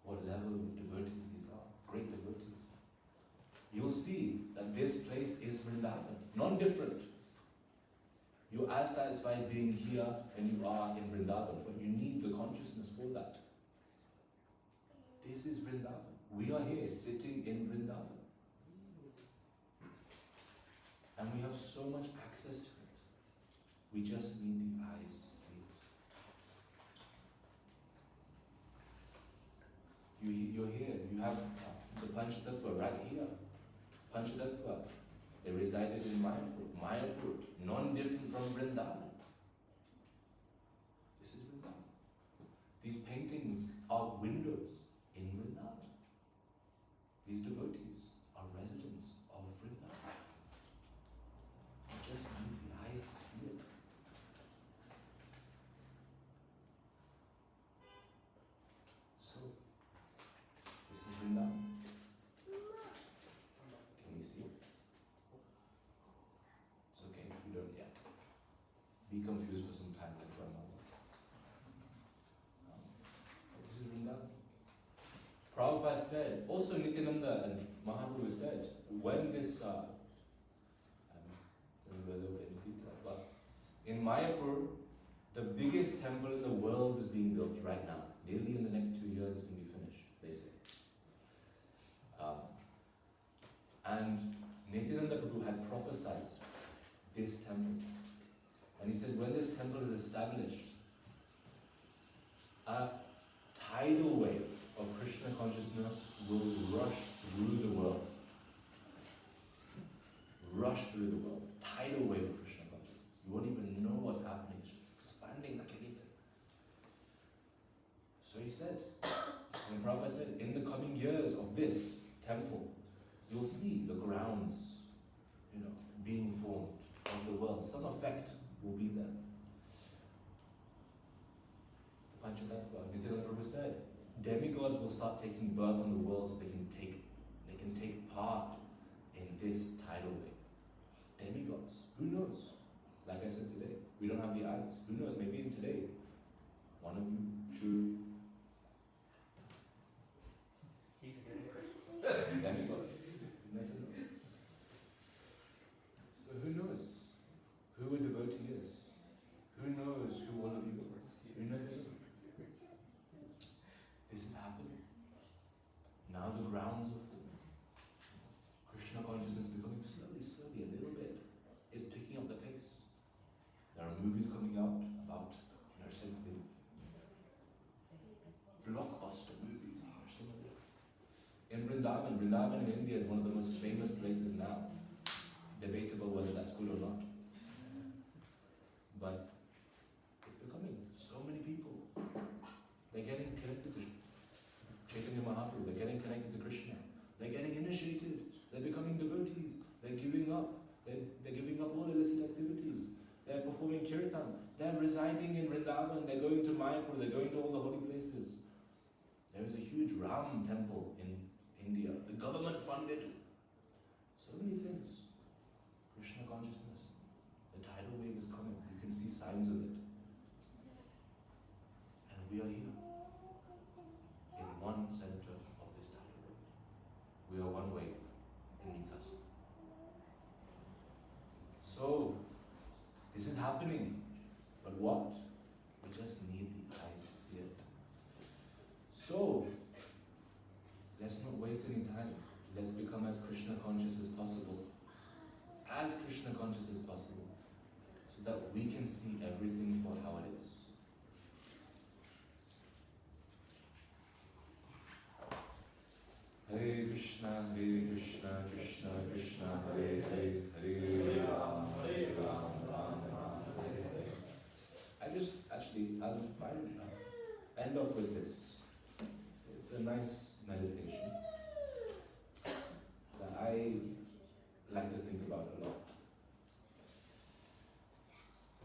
What level of devotees these are. Great devotees. You'll see that this place is Vrindavan, non-different. You're as satisfied being here and you are in Vrindavan, but you need the consciousness for that. This is Vrindavan. We are here sitting in Vrindavan. And we have so much access to it. We just need the eyes to see it. You're here. You have the Panchatattva right here. Panchatattva. They resided in Mayapur. Mayapur, non-different from Vrindavan. This is Vrindavan. These paintings are windows in Vrindavan. These devotees are residents of Vrindavan. You just need the eyes to see it. So, this is Vrindavan. Can we see it? It's okay, we don't yet. Be confused for some time like Brahma was. This is Vrindavan. Prabhupada said, also Nityananda and Mahaprabhu said, when this, but in Mayapur, the biggest temple in the world is being built right now. Nearly in the next 2 years it's going to be finished, they say. And Nityananda Prabhu had prophesied this temple. And he said, when this temple is established, a tidal wave of Krishna consciousness will rush through the world. Rush through the world. Tidal wave of Krishna consciousness. You won't even know what's happening. It's just expanding like anything. So he said, And Prabhupada said, in the coming years of this temple, you'll see the grounds, being formed of the world. Some effect will be there. Nityananda Prabhu said, demigods will start taking birth on the world so they can take part in this tidal wave. Demigods. Who knows? Like I said today, we don't have the eyes. Who knows? Maybe in today, one of you, two. He's a Demigod. You never know. So who knows who a devotee is? Who knows who all of you are? You never know. This is happening. Now the grounds are forming. Krishna consciousness is becoming slowly, a little bit. It's picking up the pace. There are movies coming out about Narsimha. Blockbuster movies on Narsimha. In Vrindavan in India is one of the most famous places now. Debatable whether that's good or not. But it's becoming so many people. They're getting connected to Chaitanya Mahaprabhu. They're getting connected to Krishna. They're getting initiated. They're becoming devotees. They're giving up. They're giving up all illicit activities. They're performing kirtan. They're residing in Vrindavan. They're going to Mayapur. They're going to all the holy places. There is a huge Ram temple in India. The government funded. So many things. Krishna consciousness. The tidal wave is coming. You can see signs of it. And we are here. In one center of this tidal wave. We are one wave in Newcastle. So, this is happening. But what? We just need the eyes to see it. So, let's not waste any time. Let's become as Krishna conscious as possible. As Krishna conscious as possible. So that we can see everything for how it is. Hare Krishna, Krishna Krishna, Hare Hare, Hare Ram, Ram, Hare Hare. I'll end off with this. It's a nice meditation that I like to think about a lot.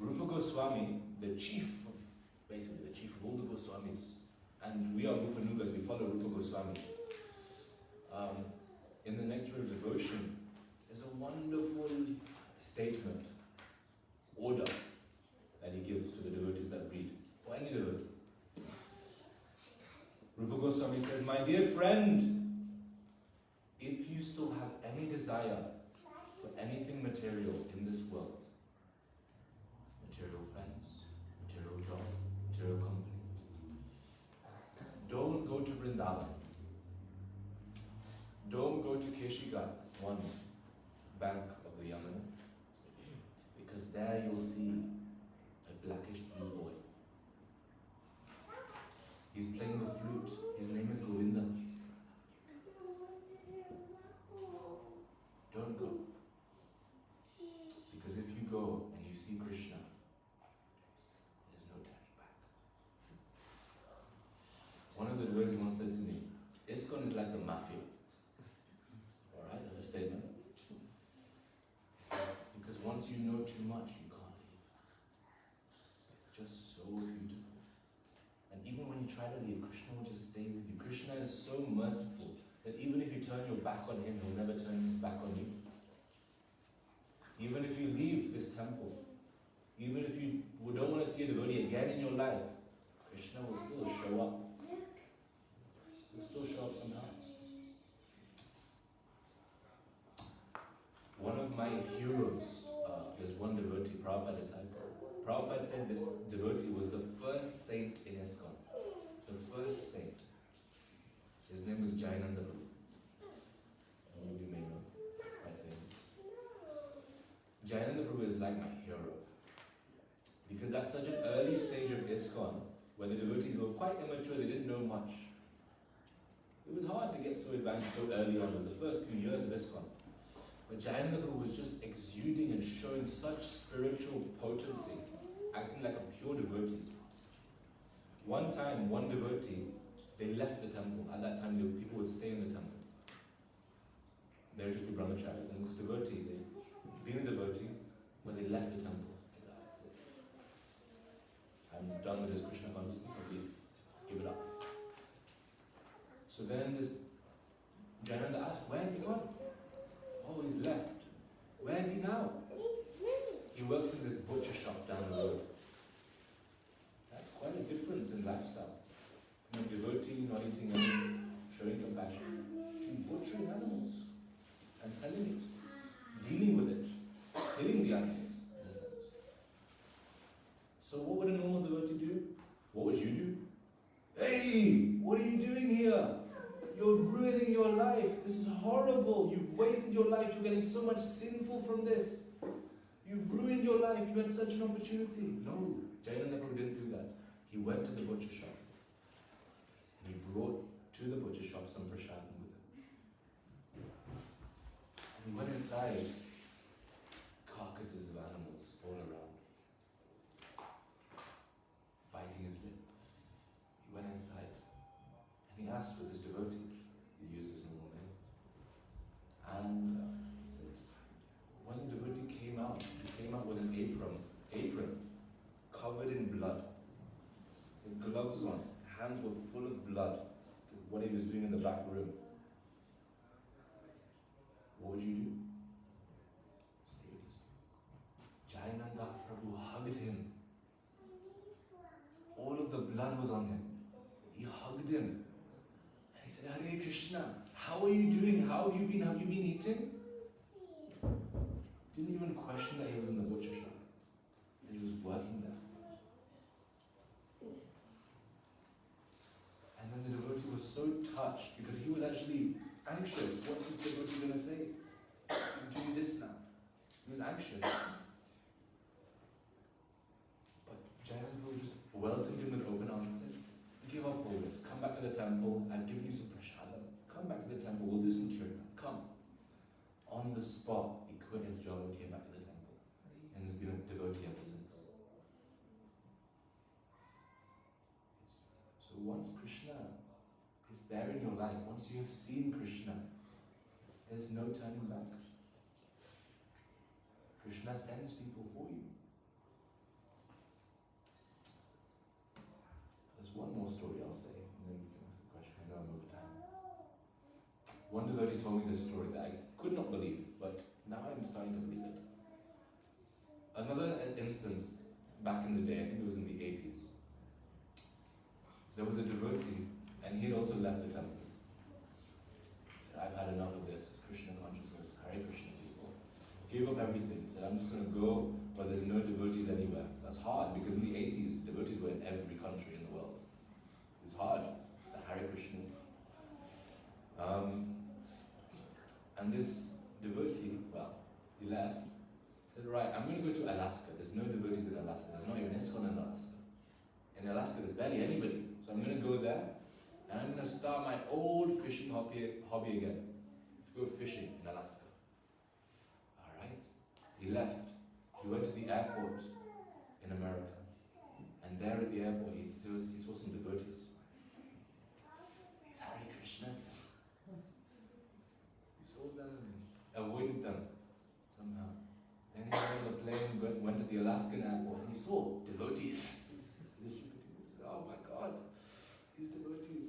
Rupa Goswami, the chief of all the Goswamis, and we are Rupa Nugas, we follow Rupa Goswami. In the Nectar of Devotion, there's a wonderful statement, order, that he gives to the devotees that read, or any devotee. Rupa Goswami says, my dear friend, if you still have any desire for anything material in this world, material friends, material job, material company, don't go to Vrindavan. Don't go to Keshigat, one bank of the Yamuna, because there you'll see a blackish blue boy. He's playing the flute. His name is Govinda. Don't go. Because if you go and you see Krishna, there's no turning back. One of the devotees once said to me, ISKCON is like the mafia. Alright, that's a statement. Because once you know too much, you can't leave. It's just so beautiful. And even when you try to leave, Krishna will just stay with you. Krishna is so merciful that even if you turn your back on him, he'll never turn his back on you. Even if you leave this temple, even if you don't want to see a devotee again in your life, Krishna will still show up. He'll still show up somehow. One of my heroes, there's one devotee, Prabhupada disciple. Prabhupada said this devotee was the first saint in ISKCON. The first saint. His name was Jayananda Prabhu. Some of you may know, quite famous. Jayananda Prabhu is like my hero. Because at such an early stage of ISKCON, where the devotees were quite immature, they didn't know much. It was hard to get so advanced so early on. It was the first few years of ISKCON. But Jayananda Prabhu was just exuding and showing such spiritual potency, acting like a pure devotee. One time, one devotee They left the temple. At that time, people would stay in the temple. They would just be brahmacharis. And this devotee, they'd been a devotee, but they left the temple. They said, that's it. I'm done with this Krishna consciousness, I'll leave. Give it up. So then this Jayananda asked, where has he gone? Oh, he's left. Where is he now? He works in this butcher shop down the road. That's quite a difference in lifestyle. From a devotee, not eating anything, showing compassion, to butchering animals and selling it, dealing with it, killing the animals, in a sense. So what would a normal devotee do? What would you do? Hey, what are you doing here? You're ruining your life. This is horrible. You've wasted your life. You're getting so much sinful from this. You've ruined your life. You had such an opportunity. No, Jayananda Prabhu didn't do that. He went to the butcher shop. And he brought to the butcher shop some prasadam with him. And he went inside. Carcasses of animals all around. Biting his lip. He went inside. And he asked for this devotee. He used his normal name. And when the devotee came out, he came out with an apron covered in blood, with gloves on, hands were full of blood, what he was doing in the back room. What would you do? Jayananda Prabhu hugged him. All of the blood was on him. He hugged him. And he said, Hare Krishna, how are you doing? How have you been? Have you been eating? Didn't even question that he was in the butcher shop, that he was working there. And then the devotee was so touched because he was actually anxious. What's this devotee going to say? I'm doing this now. He was anxious. But Jayananda just welcomed him with open arms and said, give up all this. Come back to the temple. I've given you some prasadam. Come back to the temple. We'll do some kirtan. Come. On the spot, he quit his job and came back to the temple. And has been a devotee ever since. So once Krishna is there in your life, once you have seen Krishna, there's no turning back. Krishna sends people for you. There's one more story I'll say, and then we can ask a question. I know I'm over time. One devotee told me this story that I could not believe, but now I'm starting to believe it. Another instance, back in the day, I think it was in the 80s, there was a devotee, and he had also left the temple. He said, I've had enough of this, Krishna consciousness, Hare Krishna people. Gave up everything. He said, I'm just going to go where there's no devotees anywhere. That's hard, because in the 80s, devotees were in every country in the world. It was hard, the Hare Krishnas. And this devotee, well, he left, said, right, I'm going to go to Alaska. There's no devotees in Alaska. There's not even ISKCON in Alaska. In Alaska, there's barely anybody. So I'm going to go there, and I'm going to start my old fishing hobby again. To go fishing in Alaska. Alright. He left. He went to the airport in America. And there at the airport, he saw some devotees. These Hare Krishnas. He saw them, avoided them somehow. Then he got on the plane, went to the Alaskan airport, and he saw devotees. Oh my God, these devotees.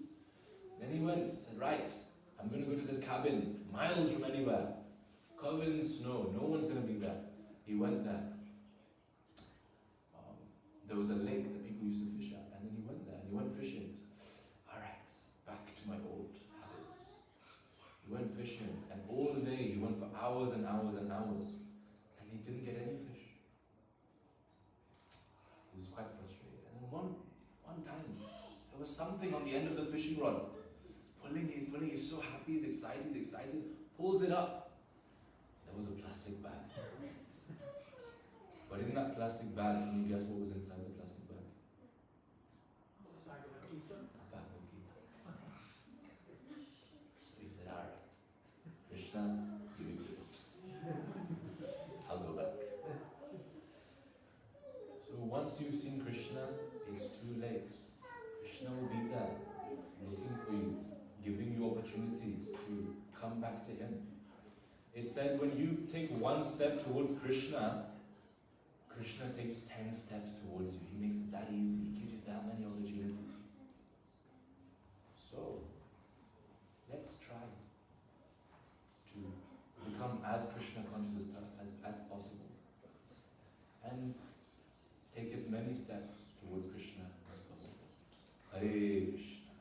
Then he went, said, right, I'm going to go to this cabin, miles from anywhere, covered in snow, no one's going to be there. He went there. There was a lake that people used to fish at, and then he went there, and he went fishing. Alright, back to my old habits. He went fishing, and all day he went for hours and hours and hours, and he didn't get any fish. He was quite frustrated. And then one time, there was something on the end of the fishing rod. He's pulling, he's so happy, he's excited, pulls it up. There was a plastic bag. But in that plastic bag, can you guess what was inside the plastic bag? A bag of Gita. So he said, alright, Krishna, you exist. I'll go back. So once you've seen Krishna, it's too late. Krishna will be there, looking opportunities to come back to Him. It said when you take one step towards Krishna, Krishna takes 10 steps towards you. He makes it that easy. He gives you that many opportunities. So, let's try to become as Krishna conscious as possible. And take as many steps towards Krishna as possible. Hare Krishna.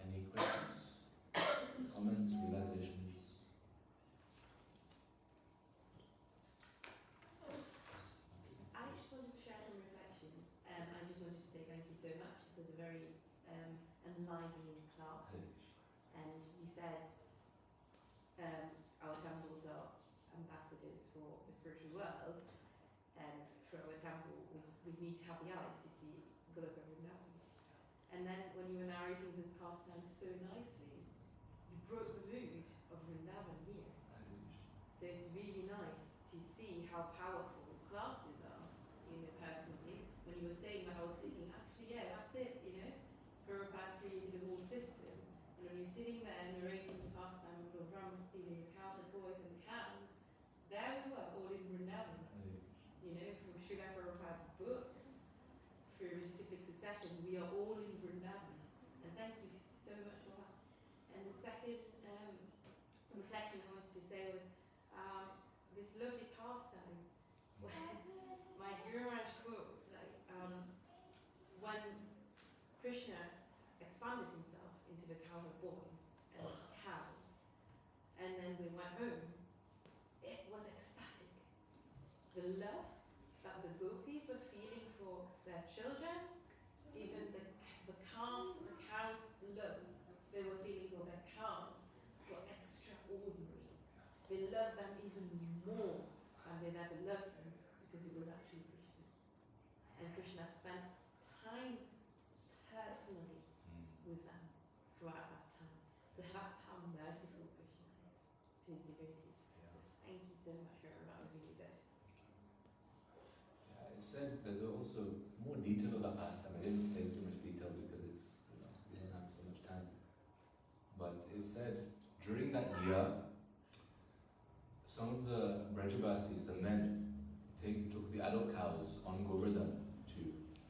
Any questions? Comments? Realizations? I just wanted to share some reflections. I just wanted to say thank you so much. It was a very enlivening class. And you said our temples are ambassadors for the spiritual world, and for our temple we need to have the eyes to see Goloka Vrindavan. And then when you were narrating this pastime so nicely, you brought the mood of Vrindavan here. So it's really nice to see how powerful classes are, personally. When you were saying that, I was thinking, actually, yeah, that's it, Prabhupada created a whole system. And when you're sitting there and narrating the pastime of the Brahma stealing the cow, the boys and the cows, there we were, all in Vrindavan. From Srila Prabhupada's books, through cyclic succession, we are all in Vrindavan. And thank you so much for that. And the second reflection I wanted to say was this lovely pastime. My Guru Maharaj quotes, when Krishna expanded himself into the cowherd boys and cows, and then they went home, it was ecstatic. The love that the gopis were feeling for their children, even the calves, the cows' loves they were feeling for their calves were extraordinary. They loved them even more than they'd ever loved them, because it was actually Krishna. And Krishna spent time personally with them throughout that time. So that's how merciful Krishna is to his devotees. So thank you so much, Rama. That was really good. Yeah, it said there's also more detail of the pastime. I didn't say so much detail because it's, we don't have so much time. But it said during that year, some of the Brajabasis, the men, took the adult cows on Govardhan to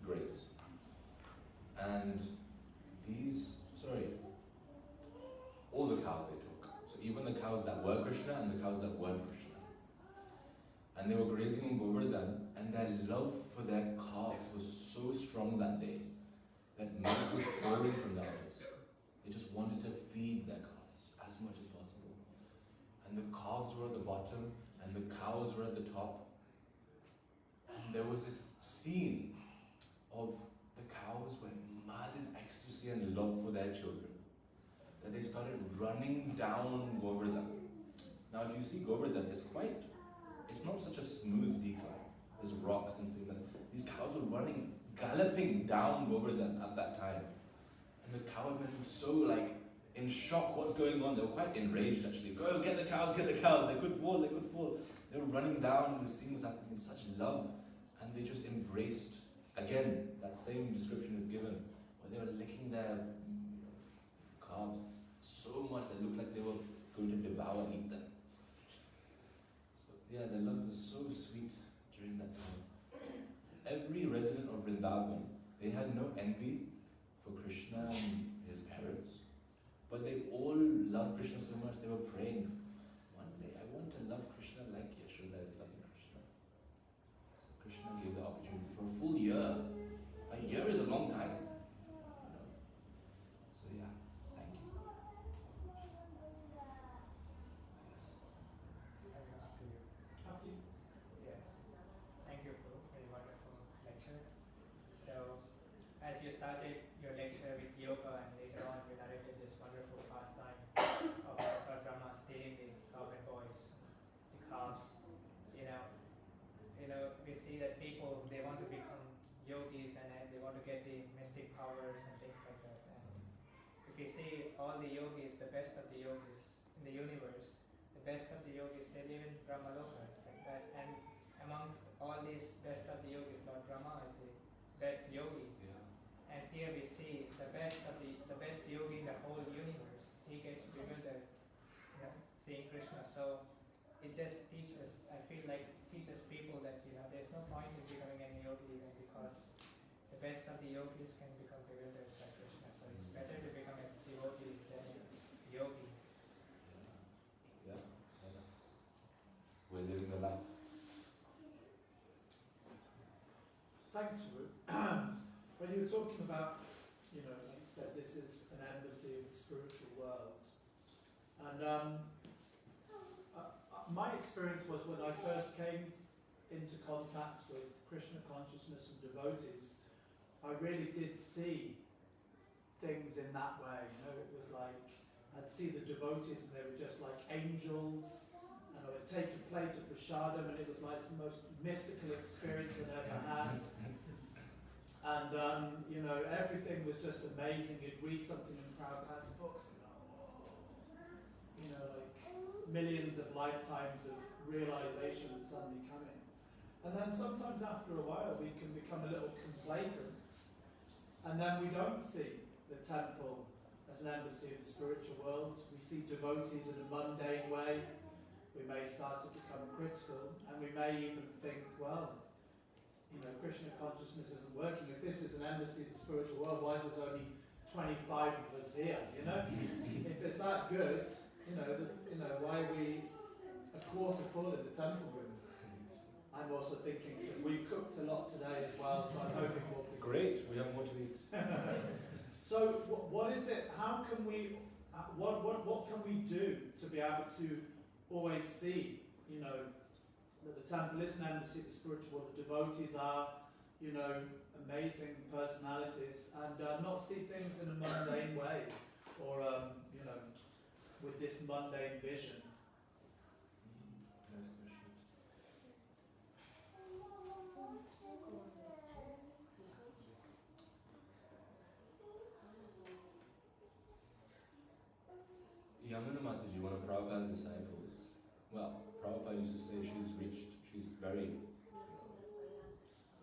graze. And all the cows they took. So even the cows that were Krishna and the cows that weren't Krishna. And they were grazing on Govardhan, and their love for their calves was so strong that day that milk was pouring from their eyes. They just wanted to feed their calves as much as possible. And the calves were at the bottom, and the cows were at the top. And there was this scene of the cows went mad in ecstasy and love for their children, that they started running down Govardhan. Now if you see Govardhan, it's not such a smooth decline. There's rocks and things like that. These cows were running, galloping down Govardhan at that time. And the cowmen were so in shock, what's going on? They were quite enraged actually. Go, get the cows, get the cows. They could fall. They were running down, and the scene was happening in such love. And they just embraced, again, that same description is given, where they were licking their calves so much that it looked like they were going to devour and eat them. So yeah, the love was so sweet during that time. Every resident of Vrindavan, they had no envy for Krishna and his parents, but they all loved Krishna so much they were praying, one day I want to love Krishna like Yashoda is loving Krishna. So Krishna gave the opportunity for a full year. A year is a long time. So yeah, thank you. After you. Yeah. Thank you for a very wonderful lecture. So, as you started your lecture with yoga, and later on you narrated this wonderful pastime of Brahma stealing the cowherd boys, the calves. We see that people, they want to become yogis, and they want to get the mystic powers and things like that. And if you see all the yogis, the best of the yogis in the universe, the best of the yogis, they live in Brahmaloka. And amongst all these best of the yogis, Lord Brahma is the best yogi. Yeah. And here we see the best bewildered, seeing Krishna. So it just teaches, I feel like teaches people that there's no point in becoming a yogi even, because the best of the yogis can become bewildered by Krishna. So it's better to become a devotee than a yogi. Yeah. We're living the life. Thanks, Ru. When you were talking about, like you said, this is an embassy of the spiritual world. And my experience was when I first came into contact with Krishna consciousness and devotees, I really did see things in that way. It was like I'd see the devotees and they were just like angels, and I would take a plate of prasadam and it was like the most mystical experience I'd ever had. And everything was just amazing. You'd read something in Prabhupada's books and go, whoa. Like millions of lifetimes of realization would suddenly come in. And then sometimes after a while we can become a little complacent, and then we don't see the temple as an embassy of the spiritual world. We see devotees in a mundane way. We may start to become critical, and we may even think, well, Krishna consciousness isn't working. If this is an embassy of the spiritual world, why is there only 25 of us here? If it's that good, why are we a quarter full in the temple room? I'm also thinking, because we've cooked a lot today as well, so I'm hoping more people. Great, we have more to eat. So what is it? How can we? What can we do to be able to always see, that the temple is an embassy of the spiritual world. The devotees are, amazing personalities, and not see things in a mundane way, or with this mundane vision. Nice question. Yamuna Mataji, one of Prabhupada's disciples, well, Prabhupada used to say she's very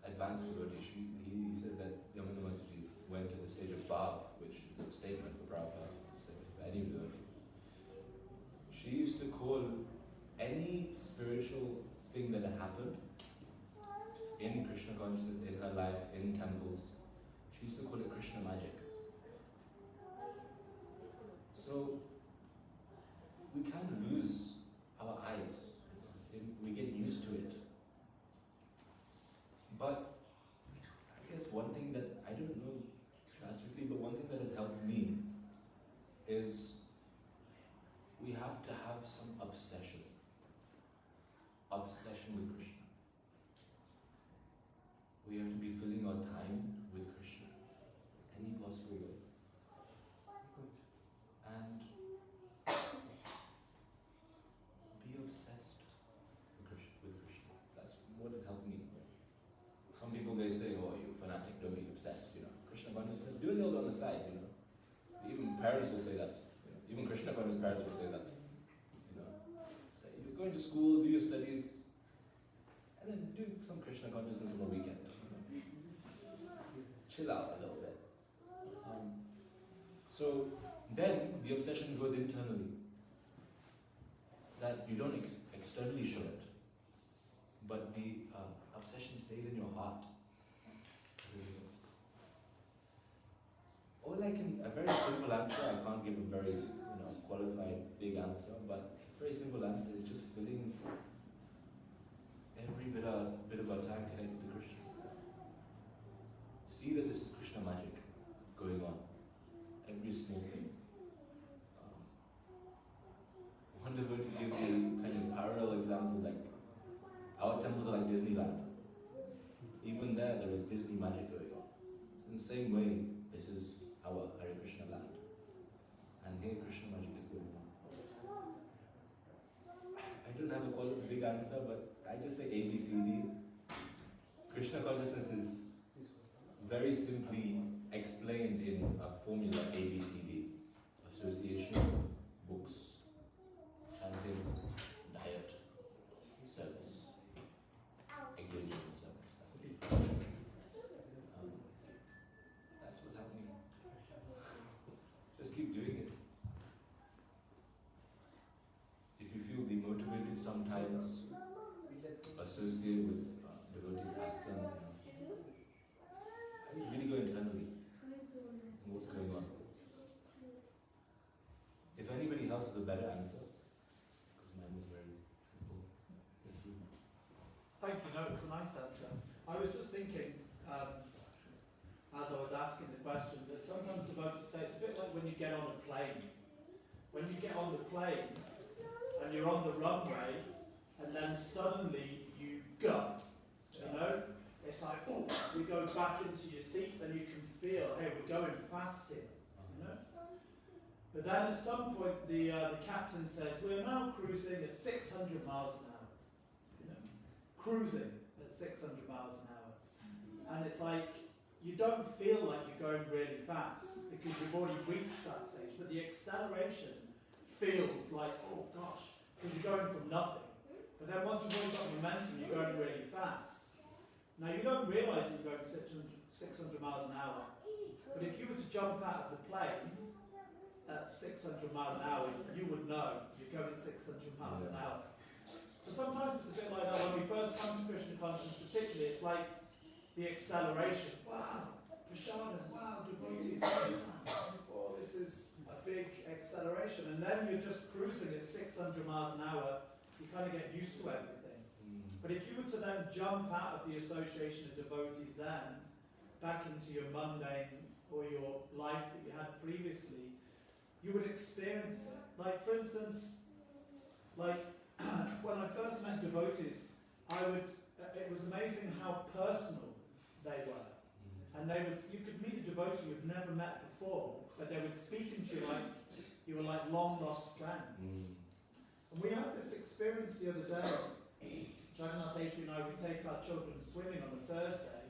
advanced devotee. He said that Yamuna Mataji went to the stage of Bhav, which is a statement for Prabhupada, statement for any devotee. She used to call any spiritual thing that had happened in Krishna consciousness, in her life, in temples, she used to call it Krishna magic. So we can't lose our eyes. We get used to it. But I guess one thing that, I don't know drastically, but one thing that has helped me is we have to have some obsession with Krishna. We have to be filling our time with Krishna, any possible way. And be obsessed with Krishna. That's what has helped me. Some people, they say, oh, you're fanatic, don't be obsessed, Krishna consciousness, do a little on the side, Even parents will say that. Even Krishna conscious parents will say that. Say, you're going to school, do your studies, and then do some Krishna consciousness on the weekend. Chill out a little bit. So then the obsession goes internally. That you don't externally show it, but the obsession stays in your heart. Or like a very simple answer, I can't give a very qualified big answer, but a very simple answer is just filling every bit of our time connected to Krishna. See that this is Krishna magic going on. Every small thing. One devotee gave me a kind of parallel example, like our temples are like Disneyland. Even there is Disney magic going on. So in the same way, this is our Hare Krishna land. And here Krishna magic is going on. I don't have a big answer, but I just say A, B, C, D. Krishna consciousness is very simply explained in a formula A, B, C, D. Association, books, chanting, diet, service, engaging in service. That's the big that's what's happening. Just keep doing it. was just thinking, as I was asking the question, that sometimes devotees say it's a bit like when you get on a plane. When you get on the plane and you're on the runway, and then suddenly you go. You know, it's like, oh, you go back into your seat and you can feel, hey, we're going fast here. You know. But then at some point the captain says, we're now cruising at 600 miles an hour. You know, cruising at 600 miles an hour. And it's like, you don't feel like you're going really fast because you've already reached that stage, but the acceleration feels like, oh gosh, because you're going from nothing. But then once you've already got momentum, you're going really fast. Now you don't realise you're going 600 miles an hour, but if you were to jump out of the plane at 600 miles an hour, you would know you're going 600 miles an hour. So sometimes it's a bit like that when we first come to Krishna consciousness, particularly, it's like the acceleration. Wow, Prashadam, wow, devotees, oh, this is a big acceleration. And then you're just cruising at 600 miles an hour, you kind of get used to everything. But if you were to then jump out of the association of devotees then, back into your mundane or your life that you had previously, you would experience it. Like, for instance, like when I first met devotees, it was amazing how personal they were. And you could meet a devotee you've never met before, but they would speak into you like you were like long lost friends. And we had this experience the other day. Jagannath Esri and I, we take our children swimming on a Thursday,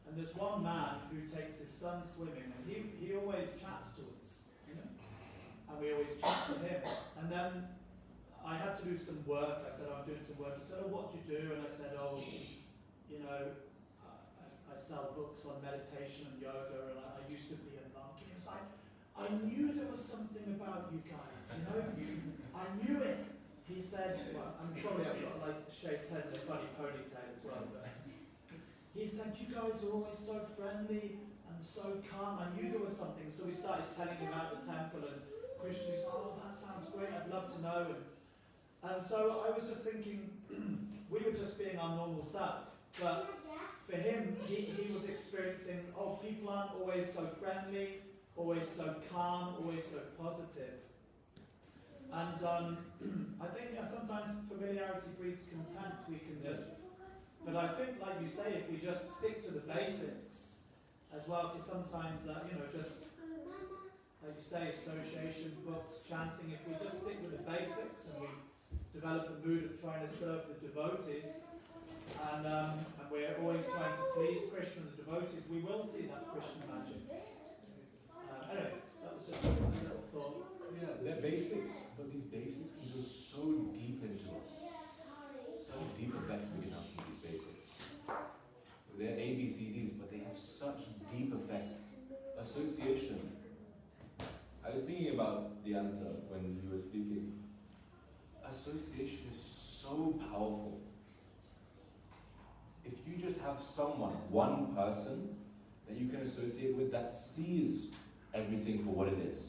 and there's one man who takes his son swimming, and he always chats to us, you know, and we always chat to him. And then I had to do some work. I said, I'm doing some work. He said, oh, what do you do? And I said, oh, you know, I sell books on meditation and yoga, and I used to be a monk. And he was like, I knew there was something about you guys, you know? I knew it. He said, well, I've got like the shaved head and a funny ponytail as well, but he said, you guys are always so friendly and so calm. I knew there was something. So we started telling him about the temple, and Krishna was, oh, that sounds great, I'd love to know. And so I was just thinking, we were just being our normal self, but for him, he was experiencing, oh, people aren't always so friendly, always so calm, always so positive. And I think sometimes familiarity breeds contempt. We can just, but I think, like you say, if we just stick to the basics as well, because sometimes, just like you say, association, books, chanting, if we just stick with the basics and we develop a mood of trying to serve the devotees, and we're always trying to please Krishna and the devotees, we will see that Krishna magic. Anyway, that was just a little thought. Yeah, they're basics, but these basics can go so deep into us. Such deep effects we can have from these basics. They're ABCDs, but they have such deep effects. Association. I was thinking about the answer when you were speaking. Association is so powerful. If you just have someone, one person, that you can associate with that sees everything for what it is,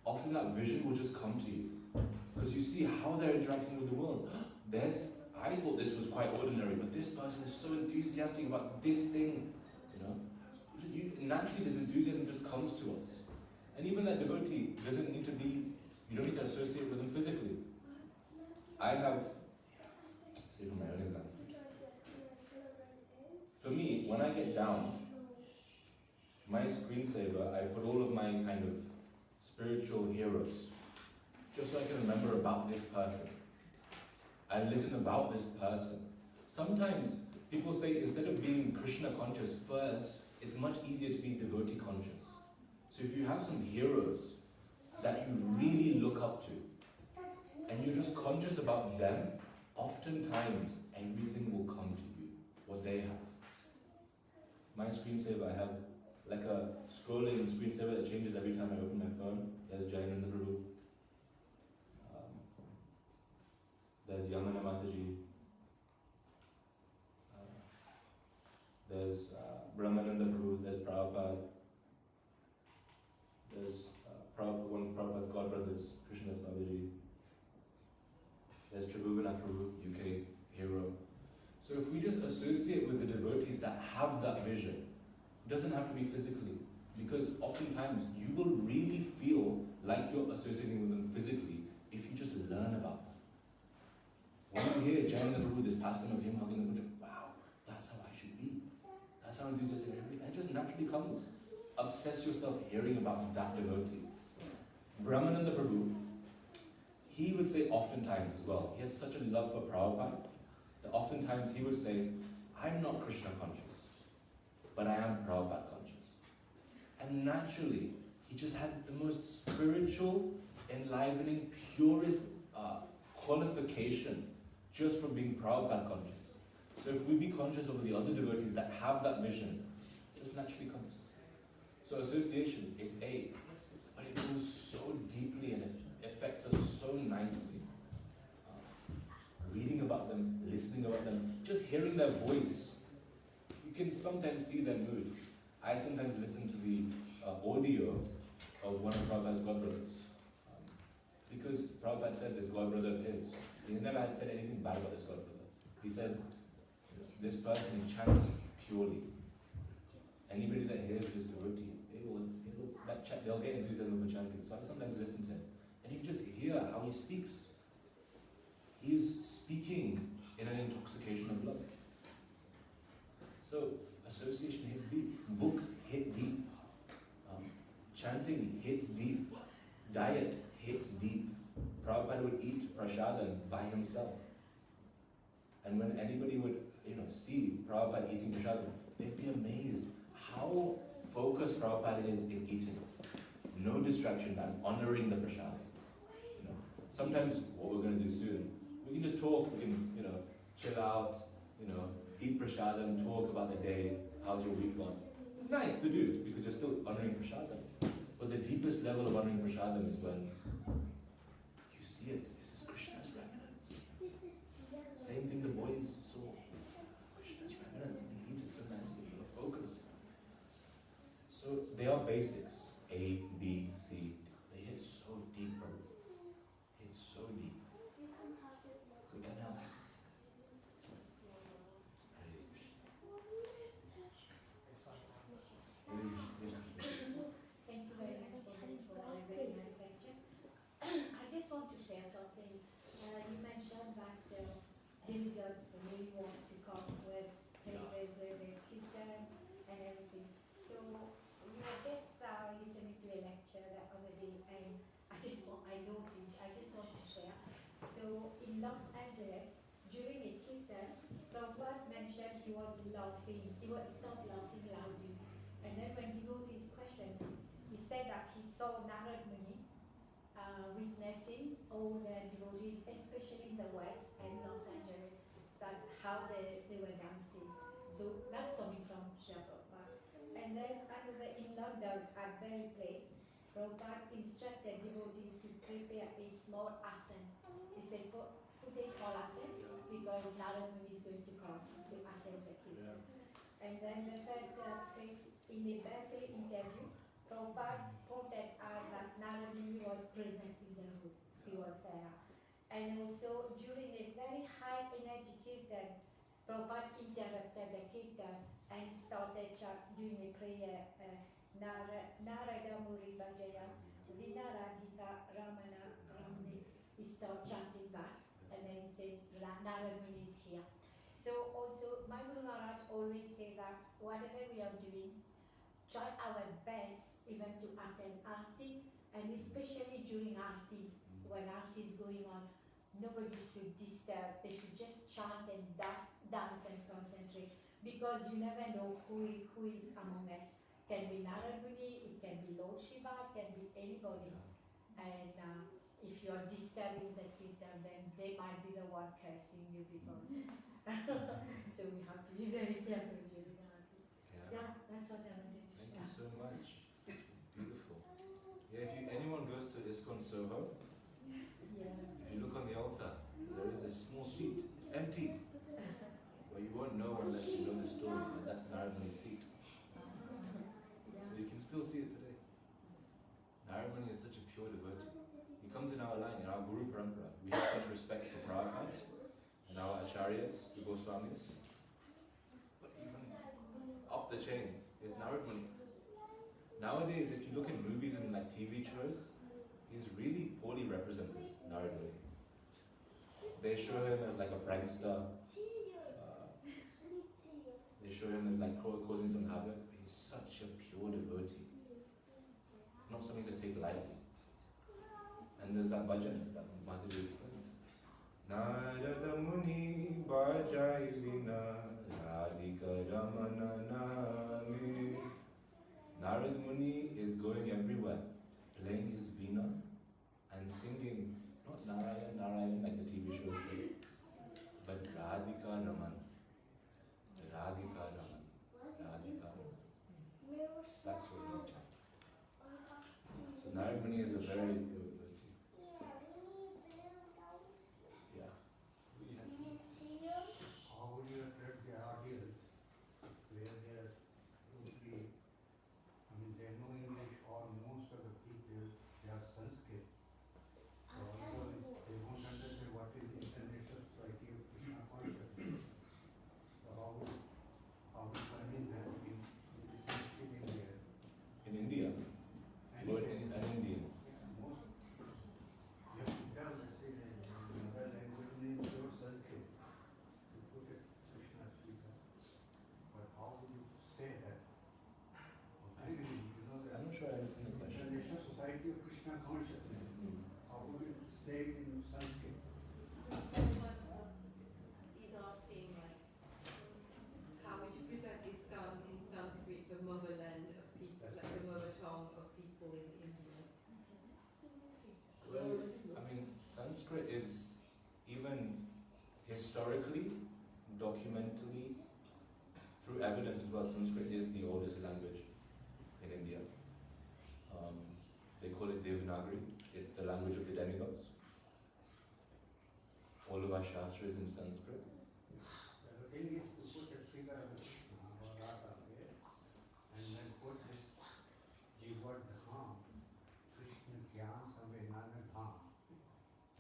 often that vision will just come to you. Because you see how they're interacting with the world. I thought this was quite ordinary, but this person is so enthusiastic about this thing. Naturally this enthusiasm just comes to us. And even that devotee doesn't need to be, you don't need to associate with them physically. I have, say from my own example. For me, when I get down, my screensaver, I put all of my kind of spiritual heroes, just so I can remember about this person. I listen about this person. Sometimes people say instead of being Krishna conscious first, it's much easier to be devotee conscious. So if you have some heroes that you really look up to, and you're just conscious about them, oftentimes everything will come to you, what they have. My screensaver, I have like a scrolling screensaver that changes every time I open my phone. There's Jayananda Prabhu. There's Yamana Mataji. There's Brahmananda Prabhu. There's Prabhupada. There's one of Prabhupada's godbrothers, Krishnadas Babaji. There's Tribhuvana Prabhu, UK hero. So if we just associate with Because oftentimes you will really feel like you're associating with them physically if you just learn about them. When you hear Jayanda Prabhu, this pastime of him hugging the Buddha, wow, that's how I should be. That's how enthusiastic I should be. And it just naturally comes. Obsess yourself hearing about that devotee. Brahmananda Prabhu, he would say oftentimes as well, he has such a love for Prabhupada, that oftentimes he would say, I'm not Krishna conscious, but I am Prabhupada conscious. And naturally, he just had the most spiritual, enlivening, purest qualification just from being Prabhupada conscious. So if we be conscious of the other devotees that have that vision, it just naturally comes. So association is but it goes so deeply and it affects us so nicely. Reading about them, listening about them, just hearing their voice, you can sometimes see their mood. I sometimes listen to the audio of one of Prabhupada's godbrothers. Because Prabhupada said this godbrother of his, he never had said anything bad about this godbrother. He said, this person chants purely. Anybody that hears this devotee, they'll get enthusiasm for chanting. So I sometimes listen to him. And you can just hear how he speaks. He's speaking in an intoxication of love. So association hits deep. Books hit deep. Chanting hits deep. Diet hits deep. Prabhupada would eat prasadam by himself. And when anybody would, see Prabhupada eating prasadam, they'd be amazed how focused Prabhupada is in eating. No distraction, I'm honoring the prasadam. Sometimes what we're going to do soon, we can just talk, we can, chill out, eat prasadam, talk about the day, how's your week gone. Nice to do, because you're still honoring prasadam. But the deepest level of honoring prasadam is when you see it. This is Krishna's remnants. Same thing the boys saw. Krishna's remnants, and he eats it so nicely, you're focused. So they are basics. A, B, C. They hit so deep, bro. Hit so deep. We can help. Thank you very much for a very nice lecture. I just want to share something. You mentioned that demigods really want to come with places where there's kirtan and everything. So we were just listening to a lecture the other day, and I just want to share. So in Los Angeles, during a kirtan, Prabhupada mentioned he was laughing. He was not laughing loudly. And then when devotees questioned him, he said that he saw Narad Muni witnessing all the devotees, especially in the West and Los Angeles, that how they were dancing. So that's coming from Prabhupada. And then in London, at very place, Prabhupada instructed devotees to prepare a small asan. He said, put a small asan because Narad Muni is going to come to attend the kirtan. And then the third place, in a Berkeley interview, Prabhupada pointed out that Narad Muni was present in the room. He was there. And also, during a very high energy kirtan, Prabhupada interrupted the kirtan and started doing a prayer, Narada Muri Bhajaya, Vinaradita Ramana Ramni. He started chanting that, and then he said, Narad Muni is here. So also, my Guru Maharaj always say that whatever we are doing, try our best even to attend Aarti, and especially during Aarti, when Aarti is going on, nobody should disturb. They should just chant and dance and concentrate, because you never know who is among us. It can be Narad Muni, it can be Lord Shiva, it can be anybody. And if you are disturbing the kirtan, then they might be the one cursing you, because so we have to be very careful during Aarti. Yeah, that's what I wanted to share. Thank you so much. It's beautiful. Yeah, if anyone goes to ISKCON Soho, if you look on the altar, there is a small seat. It's empty. Well, you won't know unless you know the story, and that's Narad Muni's seat. So you can still see it today. Narad Muni is such a pure devotee. He comes in our line, in our Guru Parampara. We have such respect for Prabhupada and our Acharyas, the Goswamis. But even up the chain is Narad Muni. Nowadays, if you look at movies and like TV shows, he's really poorly represented, Narad Muni. They show him as like a prankster. They show him as like causing some havoc. He's such a pure devotee. Not something to take lightly. And there's that bhajan that Madhuri explained. Narada Muni bhajai vina radhika ramana nami. Narad Muni is going everywhere, playing his veena and singing, not Narayan, Narayan like the TV show should, but Radhika Raman. Radhika Raman. Radhika Raman. That's what he chants. So Narad Muni is a very pure devotee. Yeah. How would you attract the audience where they are totally, I mean, they know English or most of the people, they are Sanskrit. So otherwise they won't understand what is the International Society of Krishna Consciousness. So how would convince them in India? In India? Or an Indian? Most, you have to tell the say that in another language in pure Sanskrit. You put it Krishna speaker. But how would you say that? You know that I'm not sure I understand the question. International Society of Krishna Consciousness. How would you say it in Sanskrit? He's asking like, how would you present ISKCON in Sanskrit, the motherland of people, like the mother tongue of people in India? Well, I mean, Sanskrit is, even historically, documentally, through evidence as well, Sanskrit is the oldest language in India. They call it Devanagari. It's the language of the demigods. All of our shastras in Sanskrit. The thing is to put a figure of Krishna or Radha there and then put this, the word Dham, Krishna Gyan Samvedana Dham.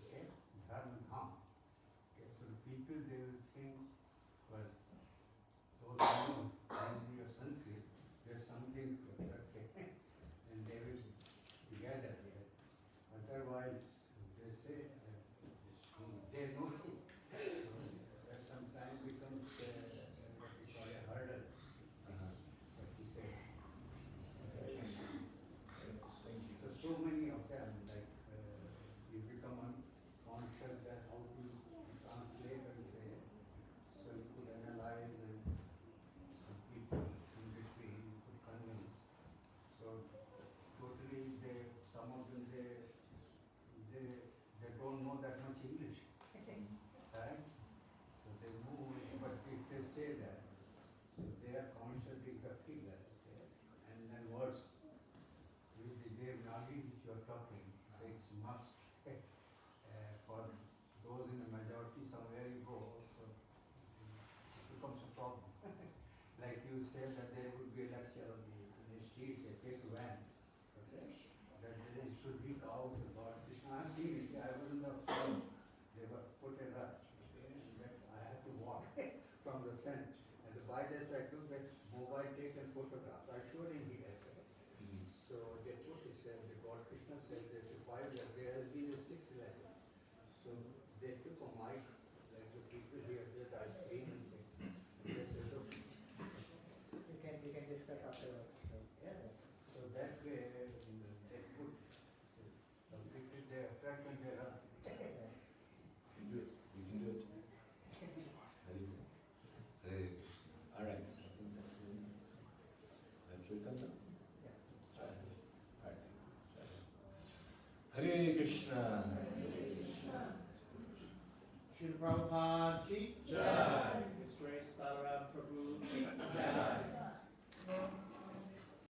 Okay? Dharma Dham. Okay, so the people they will think, well, those who know Hindi or Sanskrit, there's something okay, and they will together there. Otherwise, they say, they know it. So that sometimes becomes what we call a hurdle. What we say. So many of them, like you become unconscious that how to translate and say, so you could analyze and some people in between you could convince. So totally some of them they don't know that much English. Right? So they move, but if they say that, so they are conscious is a figure, okay? And then words with the Devanagari which you are talking, so it's must for those in the majority somewhere you go, so it becomes a problem. Like you said that there would be a lecture on in the street, a big van, okay? That they should read out about Krishna. I've seen it, I was in the front. They were put a rut, okay, and that I had to walk from the center. And by this I took that mobile taken photograph. I showed him here. So they put it, the God Krishna said that there has been a 6th level. So they took a mic, like the people here with ice cream and things. And they said, look. We can discuss afterwards. Yeah. So that way they put some people they attract and they run. You can do it. You can do it. All right. Kirtan now? Hare Krishna. Srila Prabhupada ki Jai. His Grace Balarama Prabhu ki Jai.